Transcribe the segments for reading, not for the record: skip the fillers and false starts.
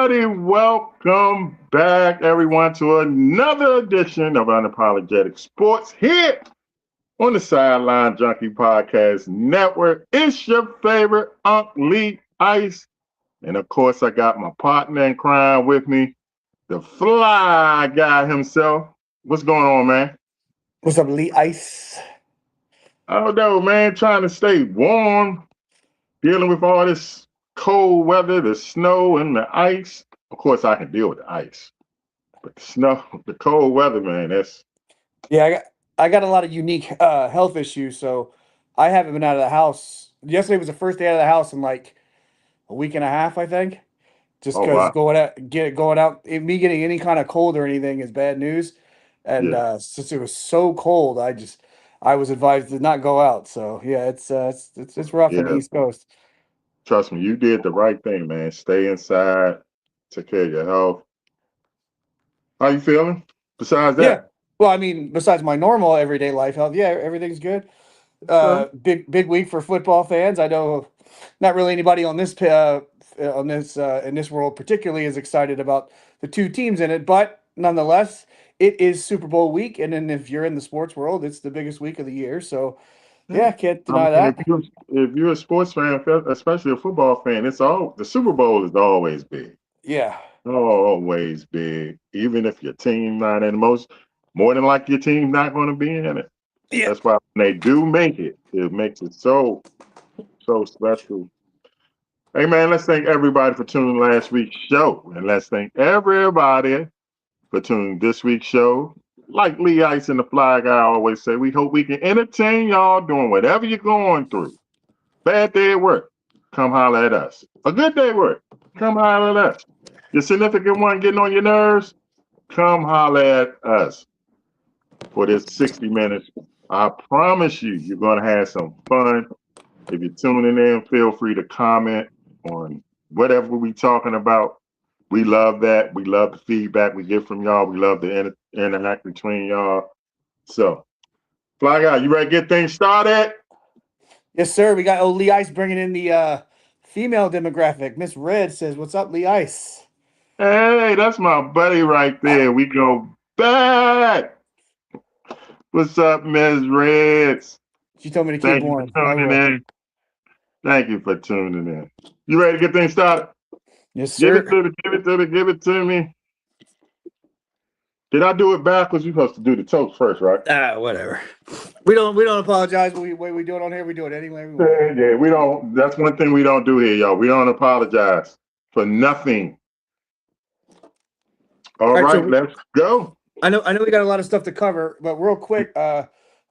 everybody. Welcome back, everyone, to another edition of Unapologetic Sports here on the Sideline Junkie Podcast Network. It's your favorite Unc Lee Ice. And of course, I got my partner in crime with me, the fly guy himself. What's going on, man? What's up, Lee Ice? I don't know, man. Trying to stay warm, dealing with all this cold weather, the snow and the ice. Of course, I can deal with the ice, but the snow, the cold weather, man, that's Yeah, I got a lot of unique health issues, so I haven't been out of the house. Yesterday was the first day out of the house in like a week and a half, I think. Just oh because wow, going out, me getting any kind of cold or anything is bad news. And yeah, since it was so cold, I was advised to not go out. So yeah, it's rough in the yeah. East Coast. Trust me, you did the right thing, man. Stay inside, take care of your health. How you feeling? Besides Yeah. that, Well, I mean, besides my normal everyday life health, yeah, everything's good. okay. Big week for football fans. I know not really anybody on this in this world particularly is excited about the two teams in it, but nonetheless, it is Super Bowl week, and then if you're in the sports world, it's the biggest week of the year. So Yeah. yeah, can't I mean, deny that. if you're a sports fan, especially a football fan, it's all the Super Bowl is always big. Yeah, Always big. Even if your team not in the most, more than likely your team's not going to be in it. yeah. That's why when they do make it, it makes it so special. Hey man, let's thank everybody for tuning last week's show, and let's thank everybody for tuning this week's show. Like Lee Ice and the Fly Guy always say, we hope we can entertain y'all doing whatever you're going through. Bad day at work, come holler at us. A good day at work, come holler at us. Your significant one getting on your nerves, come holler at us for this 60 minutes. I promise you, you're going to have some fun. If you're tuning in, feel free to comment on whatever we talking about. We love that. We love the feedback we get from y'all. We love the interact between y'all. So, Fly Guy, you ready to get things started? Yes, sir. We got Lee Ice bringing in the female demographic. Miss Red says, "What's up, Lee Ice?" Hey, that's my buddy right there. We go back. What's up, Ms. Reds? She told me to keep Thank you warm. for I tuning will. in. Thank you for tuning in. You ready to get things started? Yes, Give it sir. to me, give it to me, give it to me. Did I do it backwards? You're supposed to do the toast first, right? Whatever. We don't apologize. We do it on here. We do it anyway we want. Yeah, we don't. That's one thing we don't do here, y'all. We don't apologize for nothing. All All right, right, let's go. I know we got a lot of stuff to cover, but real quick, I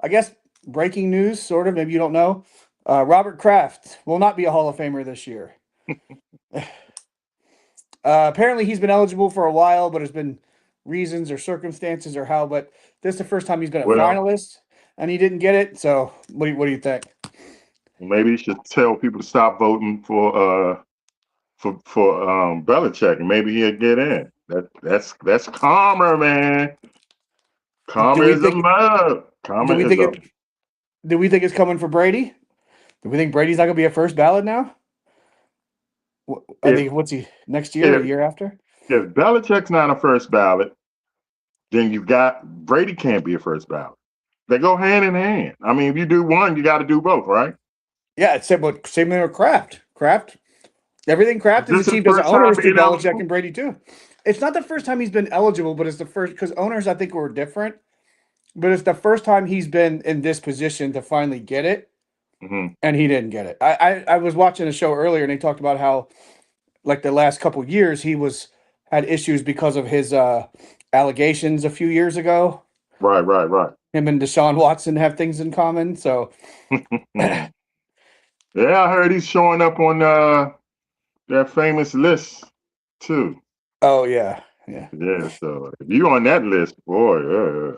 guess breaking news, sort of. Maybe you don't know. Robert Kraft will not be a Hall of Famer this year. Apparently, he's been eligible for a while, but there's been reasons or circumstances or how. But this is the first time he's been a Well, finalist, and he didn't get it. So, what do you think? maybe you should tell people to stop voting for Belichick, and maybe he'll get in. That's karma, man. Do Karma we is a think? mug. Do Karma we is think a it? Do we think it's coming for Brady? Do we think Brady's not going to be a first ballot now? I if think what's he next year or if the year after? if Belichick's not a first ballot, then you got Brady can't be a first ballot. They go hand in hand. I mean, if you do one, you got to do both, right? Yeah, it's same thing with Kraft. Everything Is Kraft has this his achieved as an first owner time is through being Belichick eligible? and Brady too. It's not the first time he's been eligible, but it's the first because owners I think were different. But it's the first time he's been in this position to finally get it, Hmm. and he didn't get it. I was watching a show earlier, and they talked about how like the last couple years he was had issues because of his allegations a few years ago. Right, right, right. Him and Deshaun Watson have things in common. So, Yeah, I heard he's showing up on that famous list too. oh yeah, yeah. Yeah, so if you on that list, boy,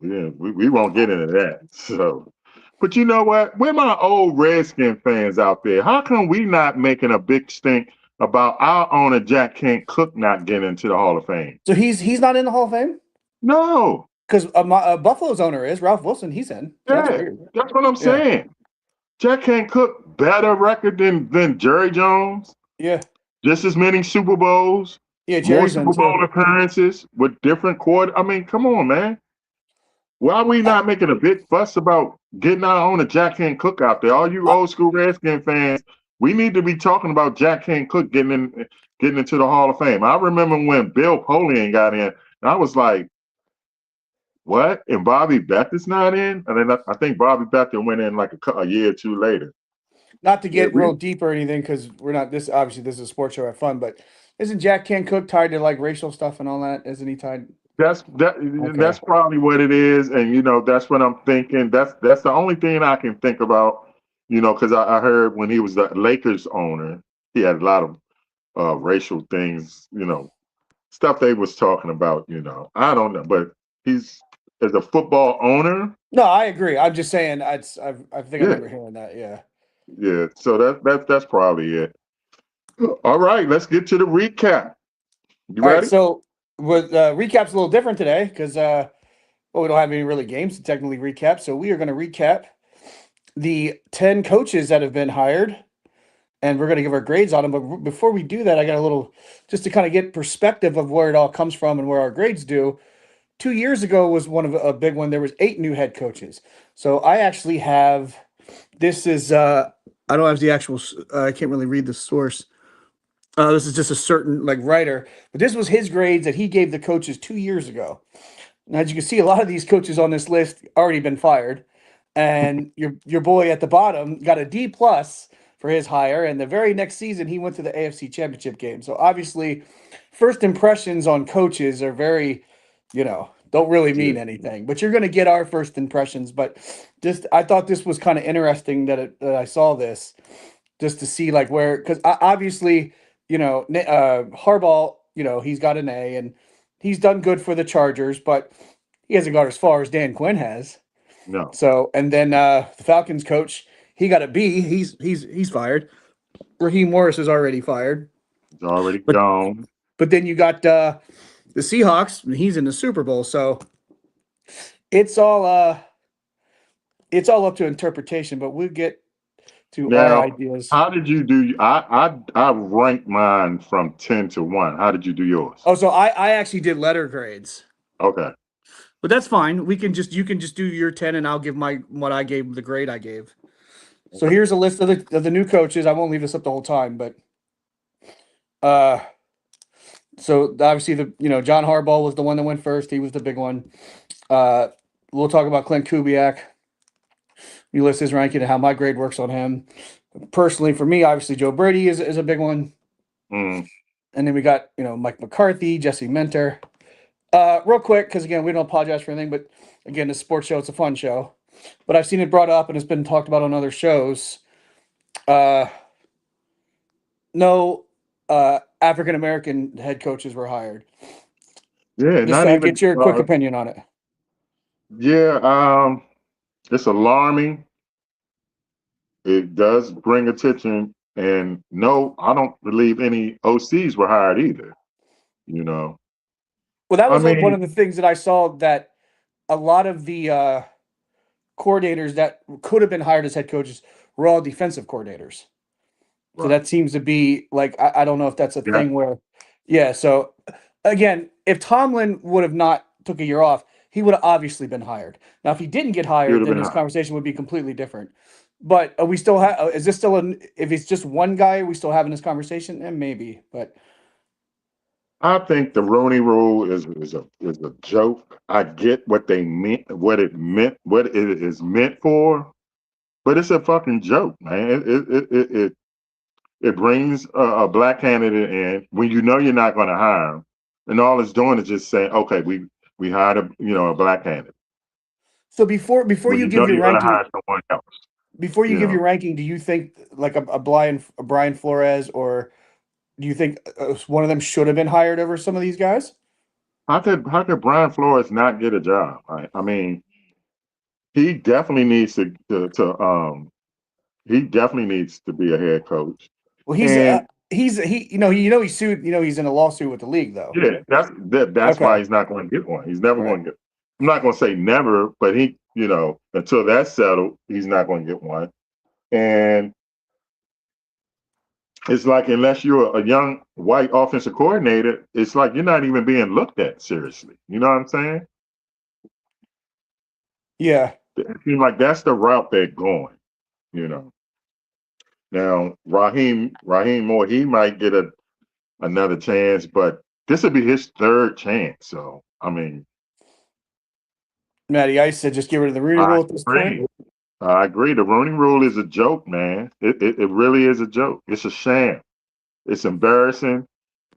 yeah, we won't get into that. So, but you know what? We're my old Redskin fans out there. How come we not making a big stink about our owner Jack Kent Cook not getting into the Hall of Fame? So he's not in the Hall of Fame No, because Buffalo's owner is Ralph Wilson. He's in. So that's yeah, weird. that's what I'm Yeah, saying. Jack Kent Cook better record than Jerry Jones. yeah. just as many Super Bowls, Yeah, more Jerry's in Super too. Bowl appearances with different quarter. I mean, come on, man. Why are we not making a big fuss about getting our own Jack Hen Cook out there? All you Uh, old school Redskin fans, we need to be talking about Jack Hen Cook getting into the Hall of Fame. I remember when Bill Polian got in, and I was like, what? And Bobby Becker's not in? And then I think Bobby Becker went in like a year or two later. Not to Yeah, get real deep or anything, because we're not this. Obviously, this is a sports show, have fun. But isn't Jack Can Cook tied to like racial stuff and all that? Isn't he tied? that's Okay. probably what it is, and that's what I'm thinking. That's the only thing I can think about. Because I heard when he was the Lakers owner, he had a lot of racial things. Stuff they was talking about. I don't know, but he's as a football owner. No, I agree. I'm just saying. I think I Yeah, remember hearing that. Yeah. yeah. So that's probably it. All right, let's get to the recap. You All right. ready? So with recap's a little different today because well, we don't have any really games to technically recap. So we are going to recap the 10 coaches that have been hired, and we're going to give our grades on them. But before we do that, I got a little just to kind of get perspective of where it all comes from and where our grades do. 2 years ago was one of a big one. There was 8 new head coaches. So I actually have this is I don't have the actual I can't really read the source. This is just a certain like writer, but this was his grades that he gave the coaches 2 years ago. Now, as you can see, a lot of these coaches on this list already been fired, and your boy at the bottom got a D+ for his hire. And the very next season, he went to the AFC Championship game. So obviously, first impressions on coaches are very, don't really Yeah. mean anything. But you're going to get our first impressions. But just I thought this was kind of interesting that I saw this just to see like where because obviously Harbaugh, he's got an A and he's done good for the Chargers, but he hasn't got as far as Dan Quinn has. No, So, and then the Falcons coach, he got a B. He's fired. Raheem Morris is already fired. it's already But gone. but then you got the Seahawks. He's in the Super Bowl, so it's all uh it's all up to interpretation. But we'll get to our Now, ideas. how did you do? I ranked mine from 10 to 1. How did you do yours? Oh, so I actually did letter grades. Okay. But that's fine. You can just do your 10 and I'll give my what I gave the grade I gave. So Okay. here's a list of the new coaches. I won't leave this up the whole time, but uh so obviously John Harbaugh was the one that went first. He was the big one. Uh we'll talk about Clint Kubiak. You list his ranking and how my grade works on him. Personally, for me, obviously Joe Brady is a big one. Mm, And then we got, Mike McCarthy, Jesse Minter. Real quick, because again, we don't apologize for anything, but again, this sports show, it's a fun show. But I've seen it brought up and it's been talked about on other shows. Uh, no African American head coaches were hired. yeah, Just not even. get your quick opinion on it. Yeah. It's alarming. It does bring attention, and no, I don't believe any OCs were hired either. You know. Well, that I was one mean, of the things that I saw that a lot of the coordinators that could have been hired as head coaches were all defensive coordinators. So right. that seems to be like I don't know if that's a Yeah, thing where, yeah. So again, if Tomlin would have not took a year off, he would have obviously been hired. Now, if he didn't get he would hired, have then been this hired. conversation would be completely different. But we still have. Is this still an? If it's just one guy, are we still having this conversation? And maybe, but I think the Rooney Rule is a joke. I get what they meant, what it is meant for, but it's a fucking joke, man. It brings a black candidate in when you know you're not going to hire him, and all it's doing is just saying, okay, we hired a black candidate so before when you you give know your you're going to ranking, hire someone else. before you You give your know, ranking, do you think like a Brian Flores, or do you think one of them should have been hired over some of these guys? how could Brian Flores not get a job? I mean, he definitely needs to he definitely needs to be a head coach. Well, And he's sued. He's in a lawsuit with the league though. yeah, that's why Okay, he's not going to get one. He's never right. going to get. I'm not going to say never, but until that's settled, he's not going to get one. And it's like unless you're a young white offensive coordinator, it's like you're not even being looked at seriously. You know what I'm saying? Yeah. It seems like that's the route they're going. You know. Now Raheem Moore, he might get another chance, but this will be his third chance. So I mean, Matty Ice said just get rid of the Rooney I Rule at this point. agree. I agree. The Rooney Rule is a joke, man. It really is a joke. It's a sham. It's embarrassing,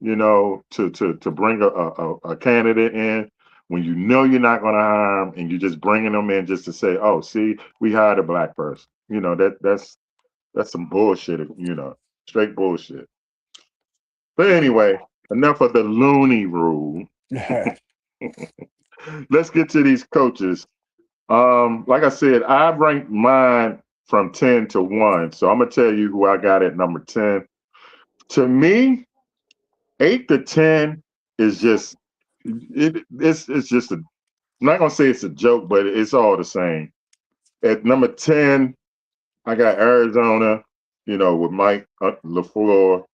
to bring a candidate in when you know you're not going to hire him, and you're just bringing them in just to say, "Oh, see, we hired a black person." That's some bullshit. Straight bullshit. But anyway, enough of the loony rule. Let's get to these coaches. Like I said, I've ranked mine from 10 to 1. So I'm gonna tell you who I got at number 10. To me, 8 to 10 is just it's just I'm not gonna say it's a joke, but it's all the same. At number 10, I got Arizona, with Mike LaFleur.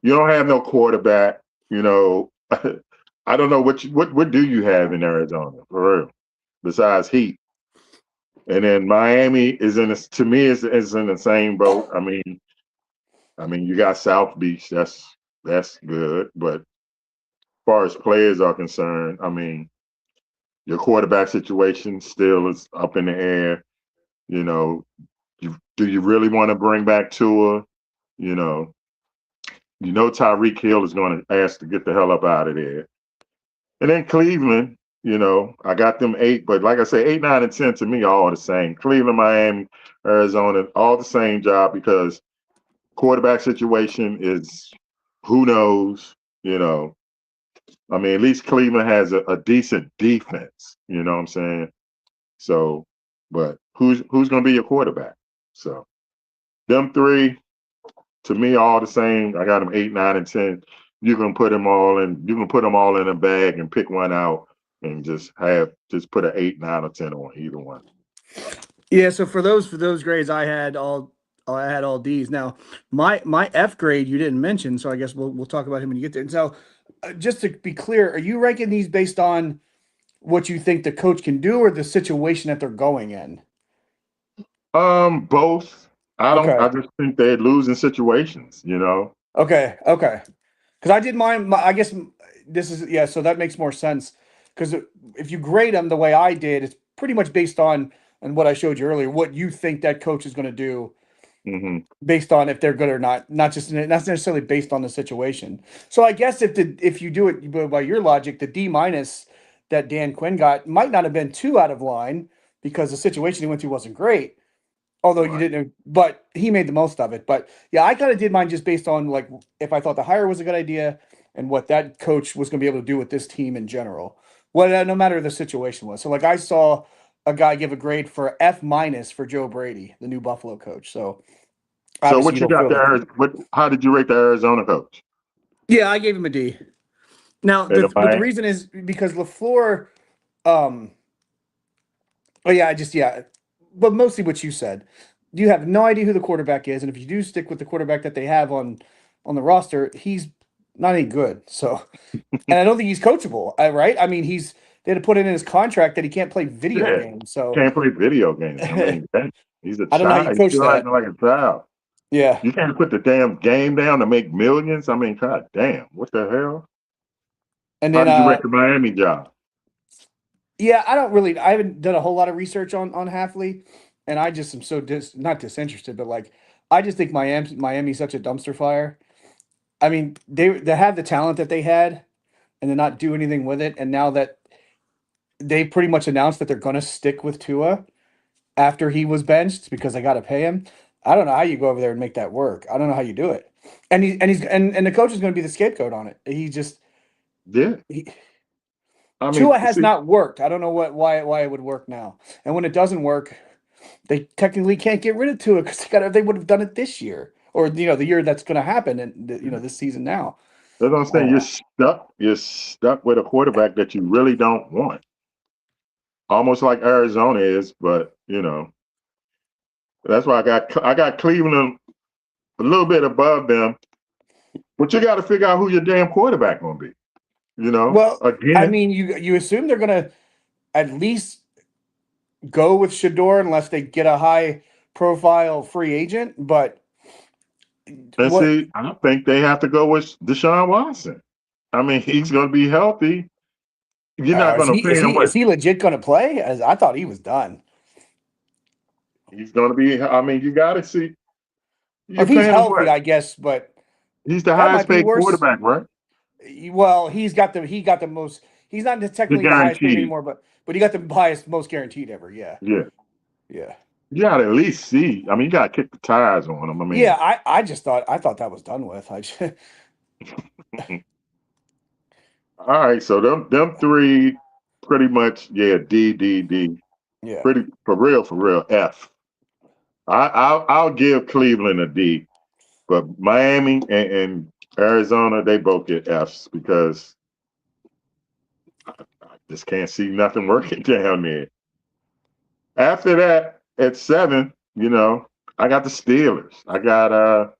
You don't have no quarterback, you know. I don't know what do you have in Arizona for real, besides heat. And then Miami is to me is in the same boat. I mean you got South Beach, that's good, but as far as players are concerned, I mean your quarterback situation still is up in the air. You know, do you really want to bring back Tua? You know, Tyreek Hill is going to ask to get the hell up out of there. And then Cleveland, I got them 8, but like I say, 8, 9, and 10 to me are all the same. Cleveland, Miami, Arizona, all the same job because quarterback situation is who knows, you know. I mean, at least Cleveland has a decent defense, you know what I'm saying? So, but who's going to be your quarterback? So, them 3 to me all the same. I got them 8, 9, and 10. You can put them all in. You can put them all in a bag and pick one out and just put an 8, 9, or 10 on either one. Yeah, so for those grades, I had all D's. Now, my F grade you didn't mention, so I guess we'll talk about him when you get there. So, just to be clear, are you ranking these based on what you think the coach can do, or the situation that they're going in? Both. I don't. Okay, I just think they're losing situations. okay. Because I did mine. I guess this is, yeah. So that makes more sense. Because if you grade them the way I did, it's pretty much based on and what I showed you earlier, what you think that coach is going to do Hmm. based on if they're good or not, not necessarily based on the situation. So I guess if you do it by your logic, the D minus that Dan Quinn got might not have been too out of line because the situation he went through wasn't great. Although you Right. didn't, but he made the most of it. But yeah, I kind of did mine just based on like if I thought the hire was a good idea and what that coach was going to be able to do with this team in general. No matter the situation was. So like I saw a guy give a grade for F minus for Joe Brady, the new Buffalo coach. So So obviously what you you don't got feel that. there? How did you rate the Arizona coach Yeah, I gave him a D. Now, and the but the Miami? reason is because Lafleur. Um, oh yeah, but mostly what you said. You have no idea who the quarterback is, and if you do stick with the quarterback that they have on the roster, he's not any good. So, and I don't think he's coachable. Right? I mean, they had to put it in his contract that he can't play video Yeah, games. So, can't play video games. I I mean, he's a don't know how child. you He's coach still that. acting like a child. Yeah, You can't put the damn game down to make millions. I mean, god damn, what the hell? and How then did you rate the Miami job? yeah, I haven't done a whole lot of research on Halfley, and I just am so not disinterested, but like I just think Miami's such a dumpster fire. I mean, they have the talent that they had, and they not do anything with it. And now that they pretty much announced that they're going to stick with Tua after he was benched because they got to pay him, I don't know how you go over there and make that work. I don't know how you do it. And the coach is going to be the scapegoat on it. Yeah, He I mean, Tua has see, not worked. I don't know why it would work now. And when it doesn't work, they technically can't get rid of Tua because they would have done it this year or the year that's going to happen and this season now. that's what I'm saying. You're Uh, stuck. You're stuck with a quarterback that you really don't want. Almost like Arizona is, but that's why I got Cleveland a little bit above them, but you got to figure out who your damn quarterback going to be. Well, I Again, mean, you assume they're gonna at least go with Shador unless they get a high profile free agent. But and what see, I think they have to go with Deshaun Watson. I mean, he's going to be healthy. You're not is going to he pay is him he is what he legit gonna play? As I thought he was done. he's going to be. I mean, you got to see. You're If he's paying him healthy, what? I guess, but He's the that highest might be paid worse. quarterback, right? Well, he got the most. He's not The technically the highest paid guaranteed. anymore, but he got the highest, most guaranteed ever. Yeah, Yeah. yeah, You got to at least see. I mean, you got to kick the tires on him. I yeah. mean, I thought that was done with. all right. So them three, pretty much, yeah. D. Yeah. Pretty for real. F. I'll give Cleveland a D, but Miami and Arizona they both get Fs because I just can't see nothing working down there. After that, at 7, I got the Steelers. I got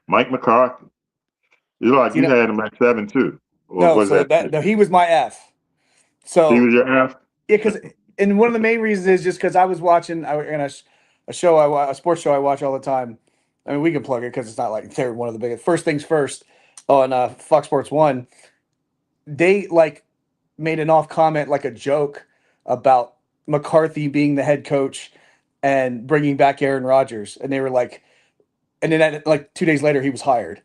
Mike McCarthy. You like You you know, had him at 7 too, or no. was So that that no, he was my F. he So was your F? yeah, because and one of the main reasons is just because I was watching a show a sports show I watch all the time. I mean, we can plug it because it's not like they're one of the biggest. First things first on Fox Sports One, they like made an off comment, like a joke about McCarthy being the head coach and bringing back Aaron Rodgers, and they were like, and then like 2 days later he was hired,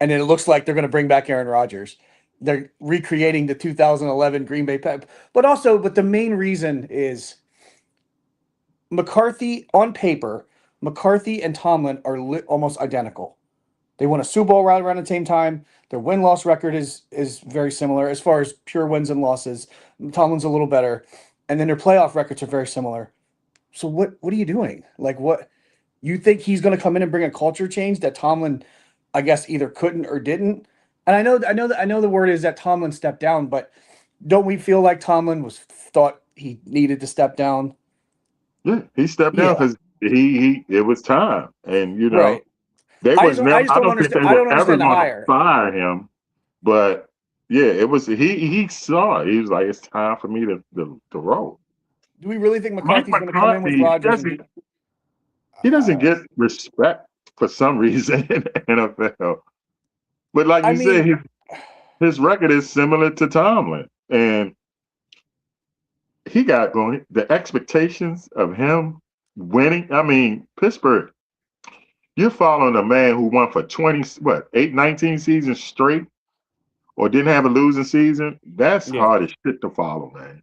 and then it looks like they're going to bring back Aaron Rodgers. They're recreating the 2011 Green Bay Pack, but the main reason is McCarthy on paper. McCarthy and Tomlin are almost identical. They won a Super Bowl right around the same time. Their win loss record is very similar as far as pure wins and losses. Tomlin's a little better, and then their playoff records are very similar. So what are you doing? Like what you think he's going to come in and bring a culture change that Tomlin, I guess, either couldn't or didn't? And I know the word is that Tomlin stepped down, but don't we feel like Tomlin was thought he needed to step down? Yeah, he stepped down Yeah, because he it was time, and right. they was I never. just I don't don't think understand. they I were don't ever understand the going to hire. fire him, but yeah, it was he saw it. He was like, it's time for me to roll. Do we really think Mike McCarthy's going to come in with McCarthy, Rodgers and do? he I doesn't don't. get respect for some reason in the NFL. But like I you said, mean, his record is similar to Tomlin, and he got going. The expectations of him winning. I mean, Pittsburgh. You're following a man who won for 20, what, 19 seasons straight, or didn't have a losing season. That's yeah. hard as shit to follow, man.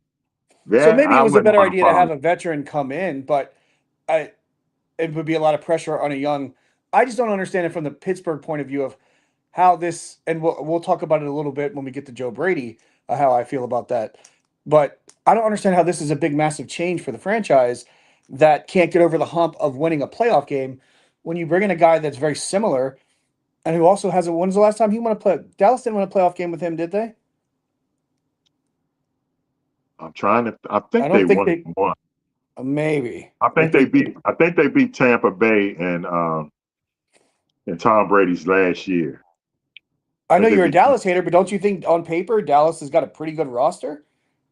So That maybe it I was a wouldn't better want to idea to follow. have a veteran come in, but I it would be a lot of pressure on a young. I just don't understand it from the Pittsburgh point of view of how this, and we'll talk about it a little bit when we get to Joe Brady, how I feel about that. But I don't understand how this is a big, massive change for the franchise that can't get over the hump of winning a playoff game when you bring in a guy that's very similar and who also has a. When's the last time he won a play? Dallas didn't win a playoff game with him, did they? I'm trying to. I I think they don't think won they. one. Maybe I if think they they beat. I think they beat Tampa Bay and Tom Brady's last year. I I know think they you're a beat. Dallas hater, but don't you think on paper Dallas has got a pretty good roster?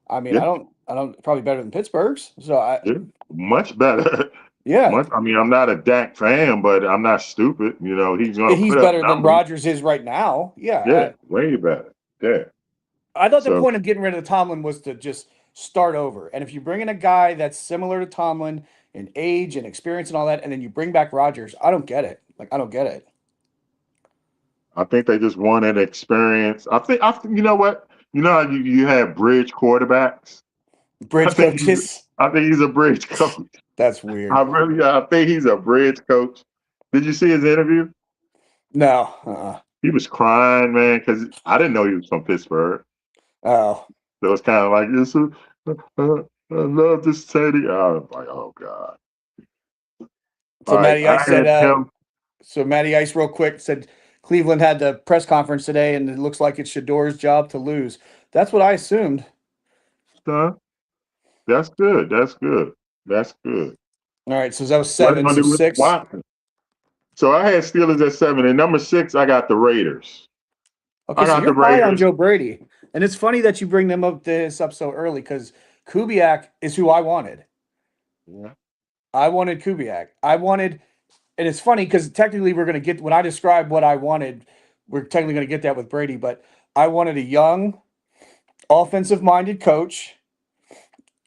I mean, Yeah, I don't probably better than Pittsburgh's. So yeah, much better. yeah, Much. I mean, I'm not a Dak fan, but I'm not stupid. He's going to he's put up better than numbers. Rodgers is right now. Yeah, Yeah, way better. Yeah. I thought the So point of getting rid of Tomlin was to just start over. And if you bring in a guy that's similar to Tomlin in age and experience and all that, and then you bring back Rodgers, I don't get it. Like I don't get it. I think they just wanted experience. You know what? You know how you have bridge quarterbacks? I Bridge think he's coaches. I think he's a bridge coach. That's weird. I think he's a bridge coach. Did you see his interview? No. He was crying, man, because I didn't know he was from Pittsburgh. Oh. So it's kind of like this. I love this Teddy. I was like, oh god. So All right, Matty I Ice said. had him. So Matty Ice, real quick, said Cleveland had the press conference today, and it looks like it's Shador's job to lose. That's what I assumed. Son, that's good. That's good. That's good. All right, so that was What are you seven. gonna So do with six. Watson? So I had Steelers at 7, and number 6 I got the Raiders. Okay, I so got the you're high on Raiders. Joe Brady, and it's funny that you bring them up this up so early because Kubiak is who I wanted. Yeah. I wanted Kubiak. I wanted, and it's funny because technically we're going to get when I describe what I wanted, we're technically going to get that with Brady. But I wanted a young, offensive-minded coach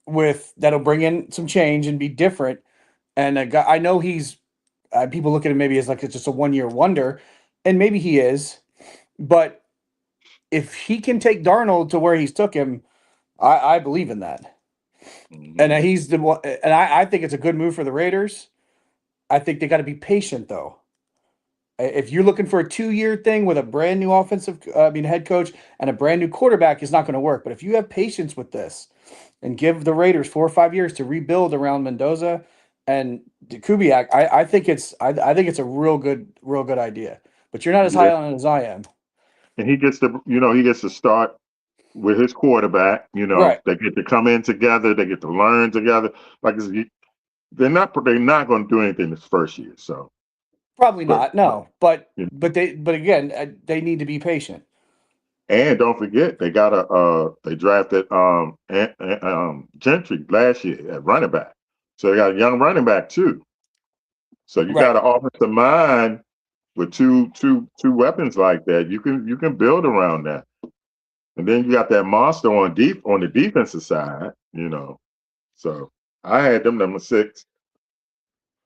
with that'll bring in some change and be different. And a guy, I know he's people look at him maybe as like it's just a 1 year wonder, and maybe he is. But if he can take Darnold to where he's took him, I believe in that. And Hmm. he's the one, and I think it's a good move for the Raiders. I think they got to be patient though. If you're looking for a 2 year thing with a brand new head coach and a brand new quarterback, is not going to work. But if you have patience with this and give the Raiders 4 or 5 years to rebuild around Mendoza and Kubiak, I think it's a real good idea. But you're not as Yeah. high on it as I am. And he gets to start with his quarterback. Right. They get to come in together. They get to learn together. Like they're not going to do anything this first year. So, Probably but not. No. But you know, but again, they need to be patient. and don't forget they drafted Gentry last year at running back. So they got a young running back too. So you Right. got an offensive mind with two weapons like that. You can build around that. And then you got that monster on the defensive side. So I had them number 6,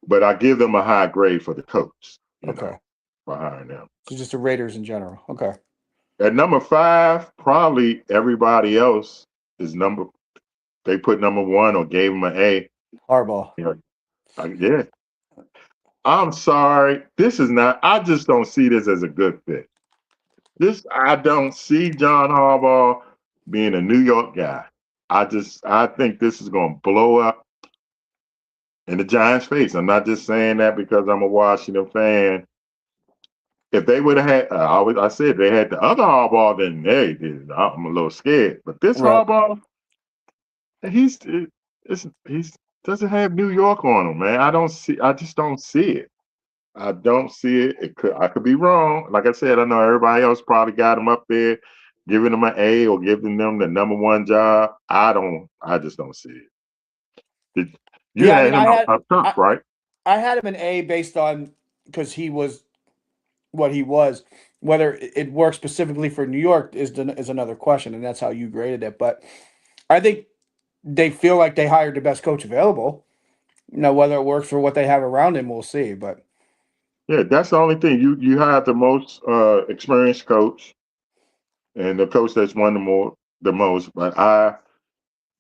but I give them a high grade for the coach, Okay. for hiring them. So just the Raiders in general. Okay. At number 5, probably everybody else is they put number 1 or gave him an A. Harbaugh. You know, yeah. I'm sorry. This is not, I just don't see this as a good fit. I don't see John Harbaugh being a New York guy. I think this is going to blow up in the Giants' face. I'm not just saying that because I'm a Washington fan. If they would have had, I said they had the other Harbaugh, then hey, I'm a little scared. But this Right. Harbaugh, he's he's doesn't have New York on him, man. I just don't see it. I don't see it. I could be wrong. Like I said, I know everybody else probably got him up there, giving them an A or giving them the number 1 job. I don't. I just don't see it. You Yeah, I had mean, him up top, right? I had him an A based on because he was what he was. Whether it works specifically for New York is another question, and that's how you graded it. But I think they feel like they hired the best coach available. Whether it works for what they have around him, we'll see. But Yeah, that's the only thing. You have the most experienced coach and the coach that's won the most. But I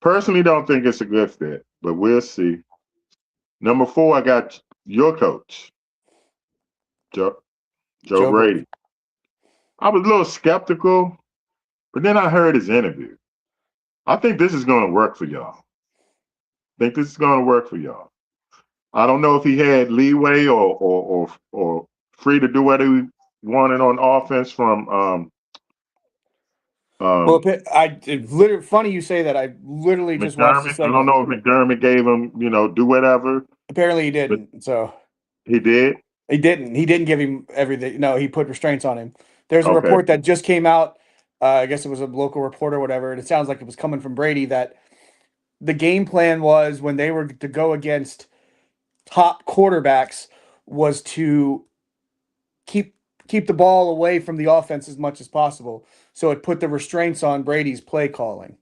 personally don't think it's a good fit. But we'll see. Number 4, I got your coach, Joe, Joe Joe Brady. Brady. I was a little skeptical, but then I heard his interview. I think this is going to work for y'all. I think this is going to work for y'all. I don't know if he had leeway or free to do what he wanted on offense from Well, um, it's literally funny you say that. I literally just watched the McDermott. I don't segment. know if McDermott gave him, do whatever, Apparently, he but didn't. So he did. he didn't. He didn't give him everything. No, he put restraints on him. There's a Okay. report that just came out. I guess it was a local report or whatever, and it sounds like it was coming from Brady that the game plan was when they were to go against top quarterbacks was to keep keep the ball away from the offense as much as possible. So it put the restraints on Brady's play calling.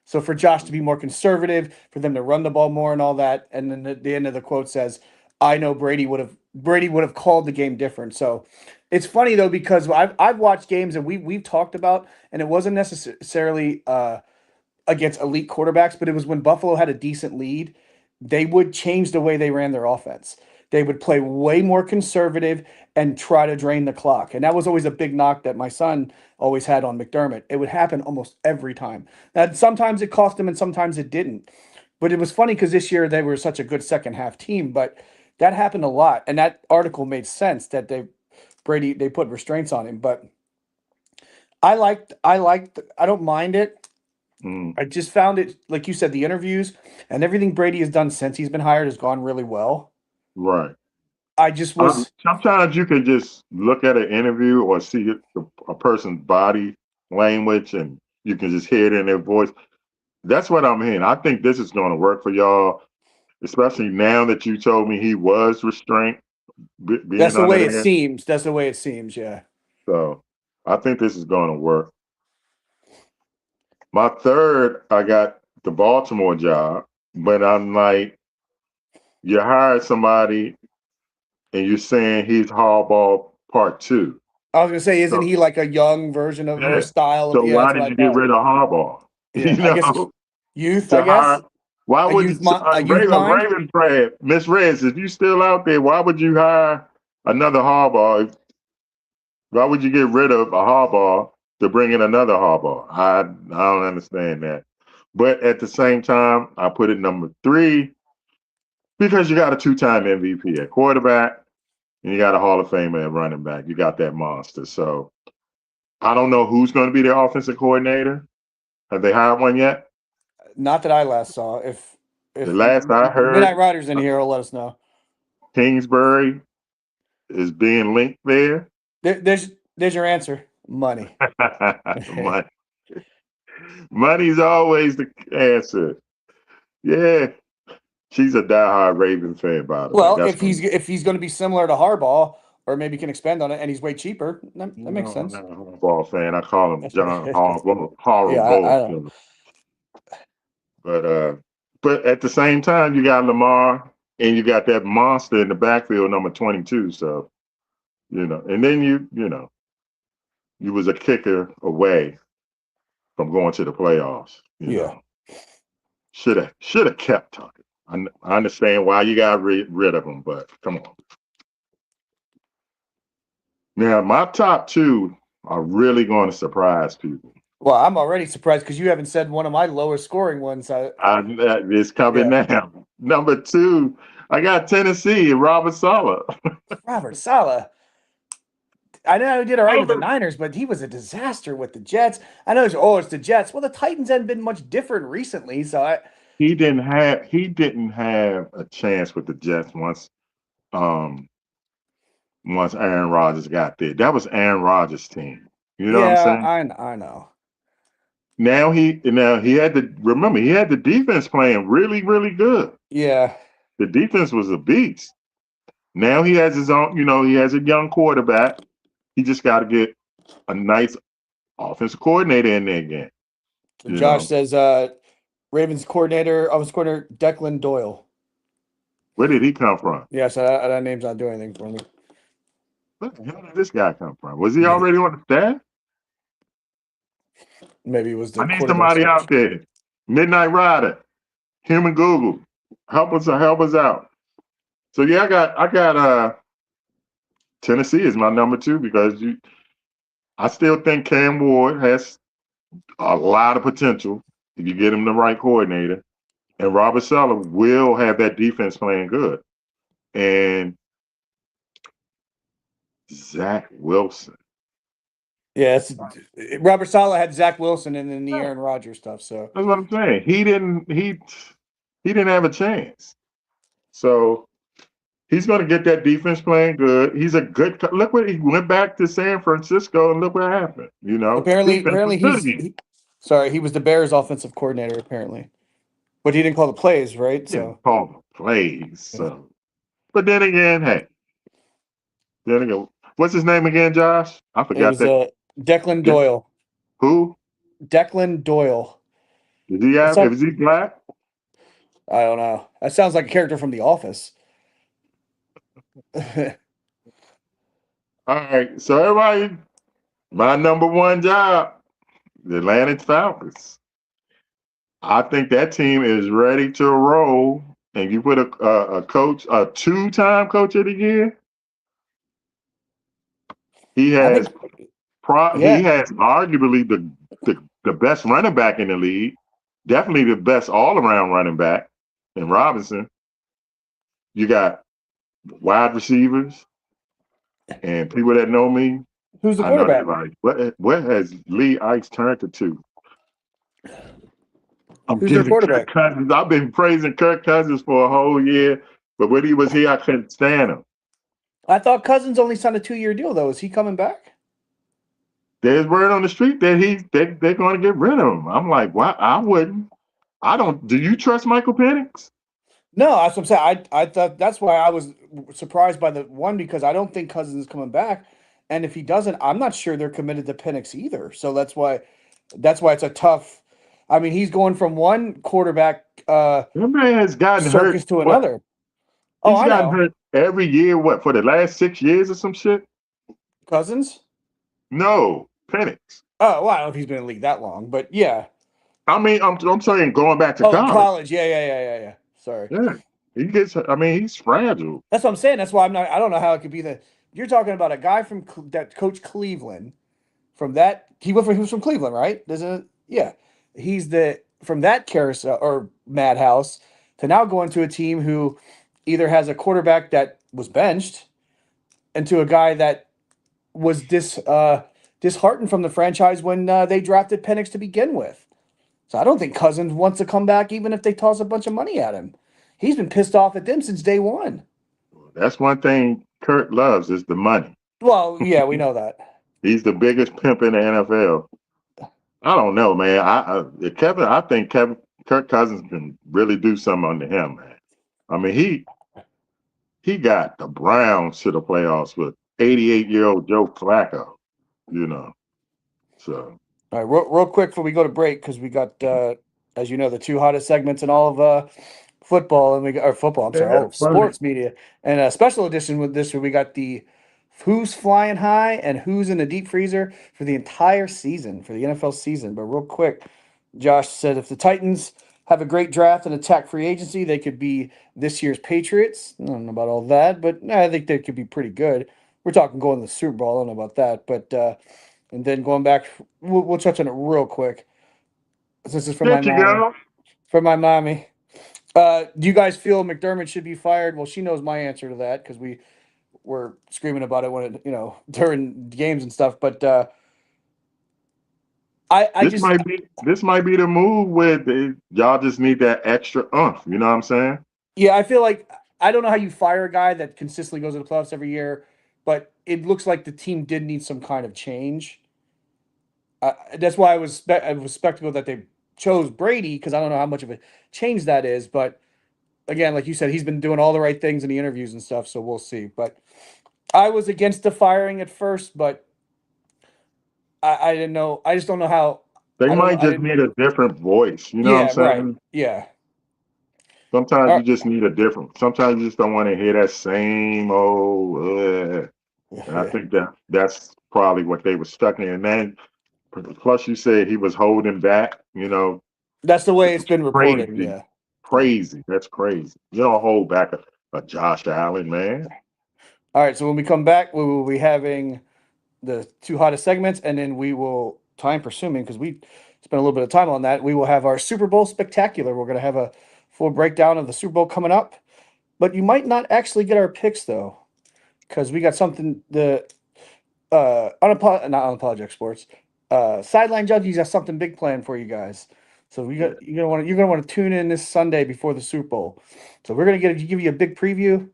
So for Josh to be more conservative, for them to run the ball more and all that, and then the end of the quote says, "I know Brady would have called the game different." So it's funny though because I've watched games and we've talked about, and it wasn't necessarily against elite quarterbacks, but it was when Buffalo had a decent lead, they would change the way they ran their offense. They would play way more conservative and try to drain the clock. And that was always a big knock that my son always had on McDermott. It would happen almost every time. Now, sometimes it cost him and sometimes it didn't. But it was funny because this year they were such a good second half team, but that happened a lot. And that article made sense that they put restraints on him. But I don't mind it. Mm, I just found it, like you said, the interviews and everything Brady has done since he's been hired has gone really well. right. I just was. Sometimes you can just look at an interview or see a person's body language, and you can just hear it in their voice. That's what I'm hearing. I think this is going to work for y'all, especially now that you told me he was restrained, That's being the under way it there. seems. That's the way it seems. Yeah. So I think this is going to work. My third, I got the Baltimore job, but I'm like, you hired somebody and you're saying he's hardball part two. I was gonna say, isn't So he like a young version of or a yeah. style of? So Yeah, why that's what did I you get thought. rid of Harbaugh? Yeah, You I guess know, youth. I to hire. guess Why a would a youth mind. Raven Fred, Miss Reds, if you still out there, why would you hire another Harbaugh? Why would you get rid of a Harbaugh to bring in another Harbaugh? I don't understand that. But at the same time, I put it number three because you got a two-time MVP at quarterback and you got a Hall of Famer at running back. You got that monster. So I don't know who's going to be their offensive coordinator. Have they hired one yet? Not that I last saw. The If last I Midnight heard, Riders in here, will let us know. Kingsbury is being linked there. There's your answer. Money. Money. Money's always the answer. Yeah. She's a diehard Raven fan, by the way. Well, That's funny. if he's going to be similar to Harbaugh, or maybe can expand on it, and he's way cheaper, that makes No, I'm sense. not a Harbaugh fan. I call him John Harbaugh, Yeah, horrible. But at the same time, you got Lamar and you got that monster in the backfield, number 22. So and then you was a kicker away from going to the playoffs. Yeah. Should have kept Tucker. I understand why you got rid of him, but come on. Now my top two are really going to surprise people. Well, I'm already surprised because you haven't said one of my lowest scoring ones. It's coming Yeah. now. Number two, I got Tennessee and Robert Saleh. Robert Saleh. I know he did all right with the Oh, Niners, but he was a disaster with the Jets. I know it's the Jets. Well, the Titans hadn't been much different recently, so he didn't have a chance with the Jets um once Aaron Rodgers got there. That was Aaron Rodgers' team. You know what I'm yeah, saying? I know. Now he had to remember he had the defense playing really, really good. Yeah, The defense was a beast. Now he has his own, he has a young quarterback. He just got to get a nice offensive coordinator in there again. You Josh know, says Ravens offense coordinator Declan Doyle. where did he come from? Yeah, so that name's not doing anything for me. Where the hell did this guy come from? Was he already on the staff? Maybe it was the I need quarterback somebody coach. out there. Midnight Rider, Human Google, help us out. So yeah, I got Tennessee is my number two because I still think Cam Ward has a lot of potential if you get him the right coordinator. And Robert Saleh will have that defense playing good. And Zach Wilson. Yeah, Robert Saleh had Zach Wilson and then the Aaron Rodgers stuff. So That's what I'm saying. He didn't have a chance. So he's going to get that defense playing good. He's a good. Look what he went back to San Francisco and look what happened. Defense was apparently good again. he was the Bears offensive coordinator apparently, but he didn't call the plays, right? Yeah, So call the plays. yeah. So, but then again, what's his name again, Josh? I It forgot was that. Declan Doyle. Who Declan Doyle. did he have? Is he black? I don't know. That sounds like a character from The Office. All right. So everybody, my number one job, the Atlanta Falcons. I think that team is ready to roll. And you put a coach, a two-time coach of the year. He I has think, he yeah. has arguably the best running back in the league. Definitely the best all-around running back in Robinson. You got wide receivers and people that know me. Who's the I know they're quarterback? like, what has Lee Ice turned to two? I'm Who's their giving Kirk quarterback? Cousins. I've been praising Kirk Cousins for a whole year, but when he was here, I couldn't stand him. I thought Cousins only signed a 2-year deal though. Is he coming back? There's word on the street that they're going to get rid of him. I'm like, why? I wouldn't. I don't. Do you trust Michael Penix? No, that's what I'm saying. I thought that's why I was surprised by the one because I don't think Cousins is coming back, and if he doesn't, I'm not sure they're committed to Penix either. So that's why it's a tough. I mean, he's going from one quarterback That man has gotten hurt. circus to What? another. Oh, He's I gotten know hurt every year. What, for the last 6 years or some shit? Cousins. No, Penix. Oh, well, I don't know if he's been in the league that long, but yeah. I mean, I'm saying going back to Oh, in college. college, yeah. Sorry, Yeah, he gets. I mean, he's fragile. that's what I'm saying. That's why I'm not. I don't know how it could be that you're talking about a guy from that coach Cleveland. From that, he was from Cleveland, right? Doesn't it? Yeah, he's the from that carousel or madhouse to now going to a team who either has a quarterback that was benched and to a guy that was disheartened from the franchise when they drafted Penix to begin with. So I don't think Cousins wants to come back, even if they toss a bunch of money at him. He's been pissed off at them since day one. That's one thing Kurt loves is the money. Well, yeah, we know that. He's the biggest pimp in the NFL. I don't know, man. Kevin, I think Kirk Cousins can really do something under him, man. I mean, he got the Browns to the playoffs with 88-year-old Joe Flacco. You know, so All right, real quick before we go to break, because we got, as you know, the two hottest segments in all of football, and we got or football. I'm sorry, yeah, all of funny. sports media, and a special edition with this where we got the who's flying high and who's in the deep freezer for the entire season for the NFL season. But real quick, Josh said if the Titans have a great draft and attack free agency, they could be this year's Patriots. I don't know about all that, but I think they could be pretty good. We're talking going to the Super Bowl. I don't know about that, but and then going back, we'll touch on it real quick. This is from There my you mommy. go. From my mommy. Do you guys feel McDermott should be fired? Well, she knows my answer to that because we were screaming about it when it, during games and stuff. But I This just, might be this might be the move where y'all just need that extra umph. You know what I'm saying? yeah, I feel like I don't know how you fire a guy that consistently goes to the playoffs every year, but it looks like the team did need some kind of change. That's why I was spectacle that they chose Brady because I don't know how much of a change that is, but again, like you said, he's been doing all the right things in the interviews and stuff, so we'll see. But I was against the firing at first, but I didn't know. I just don't know how. They I don't know. might I just didn't. need a different voice. You know what I'm Yeah, right. saying? Yeah. Sometimes All you just need a different. Sometimes you just don't want to hear that same old. And I right. think that's probably what they were stuck in. And then plus you said he was holding back. That's the way Which it's is been reported. crazy, Yeah. Yeah. crazy. That's crazy. You don't hold back a Josh Allen, man. All right. So when we come back, we will be having the two hottest segments, and then we will time presuming because we spent a little bit of time on that. We will have our Super Bowl spectacular. We're going to have a full breakdown of the Super Bowl coming up, but you might not actually get our picks though because we got something the not unapologetic sports sideline junkies has something big planned for you guys. So Yeah. you're gonna want to tune in this Sunday before the Super Bowl. So we're gonna give you a big preview,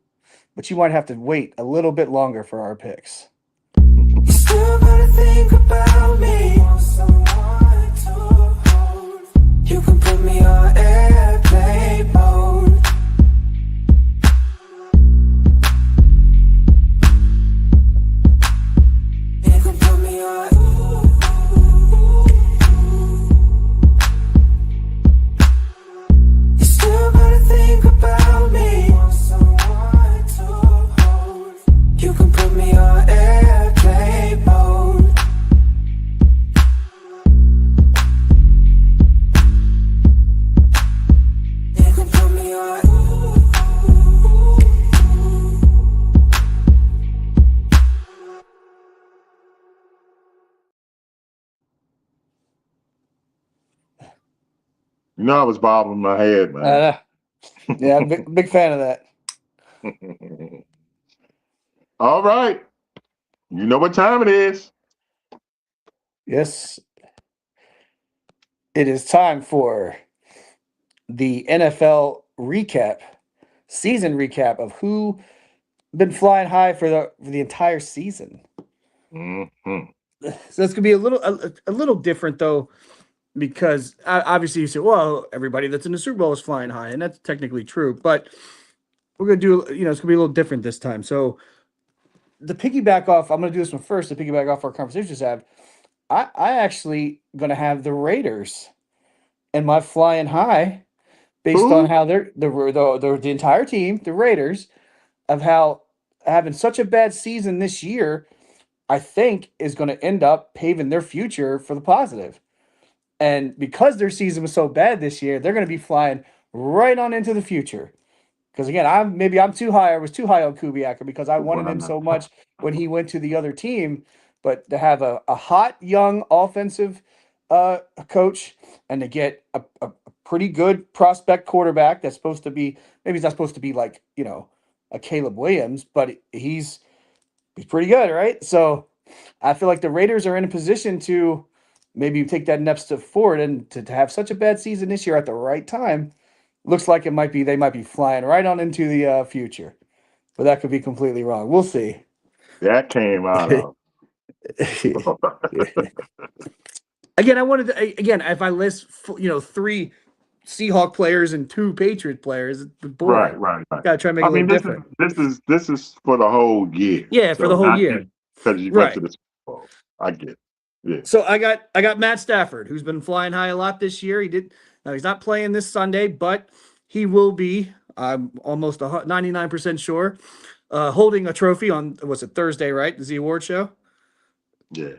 but you might have to wait a little bit longer for our picks. You still gotta think about me. Want someone to hold. You can put me on airplane mode. You can put me on. You still gotta think about me. Want someone to hold. You can put me on airplane mode. You can put me on. I was bobbing my head, man. Yeah, big fan of that. All right. You know what time it is. Yes, it is time for the NFL recap, season recap of who been flying high for the entire season. Mm-hmm. So it's gonna be a little different though, because obviously you say, well, everybody that's in the Super Bowl is flying high, and that's technically true. But we're gonna do, it's gonna be a little different this time. So the piggyback off, I'm gonna do this one first. To piggyback off our conversation just have, I actually gonna have the Raiders and my flying high based on Who? how they're the entire team, the Raiders, of how having such a bad season this year, I think is going to end up paving their future for the positive. And because their season was so bad this year, they're going to be flying right on into the future. Because again, I'm too high. I was too high on Kubiak because I wanted him so much when he went to the other team. But to have a hot young offensive coach and to get a pretty good prospect quarterback that's supposed to be, maybe he's not supposed to be like a Caleb Williams, but he's pretty good, right? So I feel like the Raiders are in a position to maybe take that next step forward, and to have such a bad season this year at the right time looks like they might be flying right on into the future, but that could be completely wrong. We'll see. That came out of. Again, I wanted to, again, if I list three Seahawk players and two Patriot players, it's boring. Right. Got to try to make I it a mean, little different. this is for the whole year. Yeah, for the So whole not year, because you went right? to the Super Bowl. I get it. Yeah. So I got Matt Stafford, who's been flying high a lot this year. He's not playing this Sunday, but he will be. I'm almost 99% sure. Holding a trophy on, was it Thursday, right? The Z Award show. Yeah.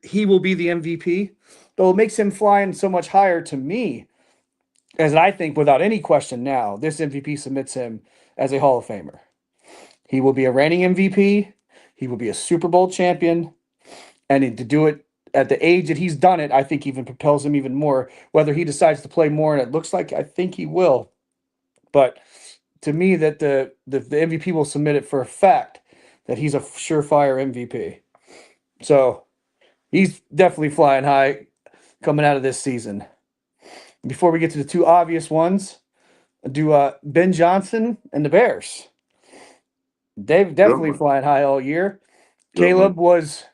He will be the MVP. Though it makes him flying so much higher to me, as I think without any question now, this MVP submits him as a Hall of Famer. He will be a reigning MVP. He will be a Super Bowl champion. And to do it at the age that he's done it, I think even propels him even more. Whether he decides to play more, and it looks like I think he will. But to me, that the MVP will submit it for a fact that he's a surefire MVP. So he's definitely flying high coming out of this season. Before we get to the two obvious ones, do Ben Johnson and the Bears. They've Good definitely one. flying high all year. Good Caleb one. was.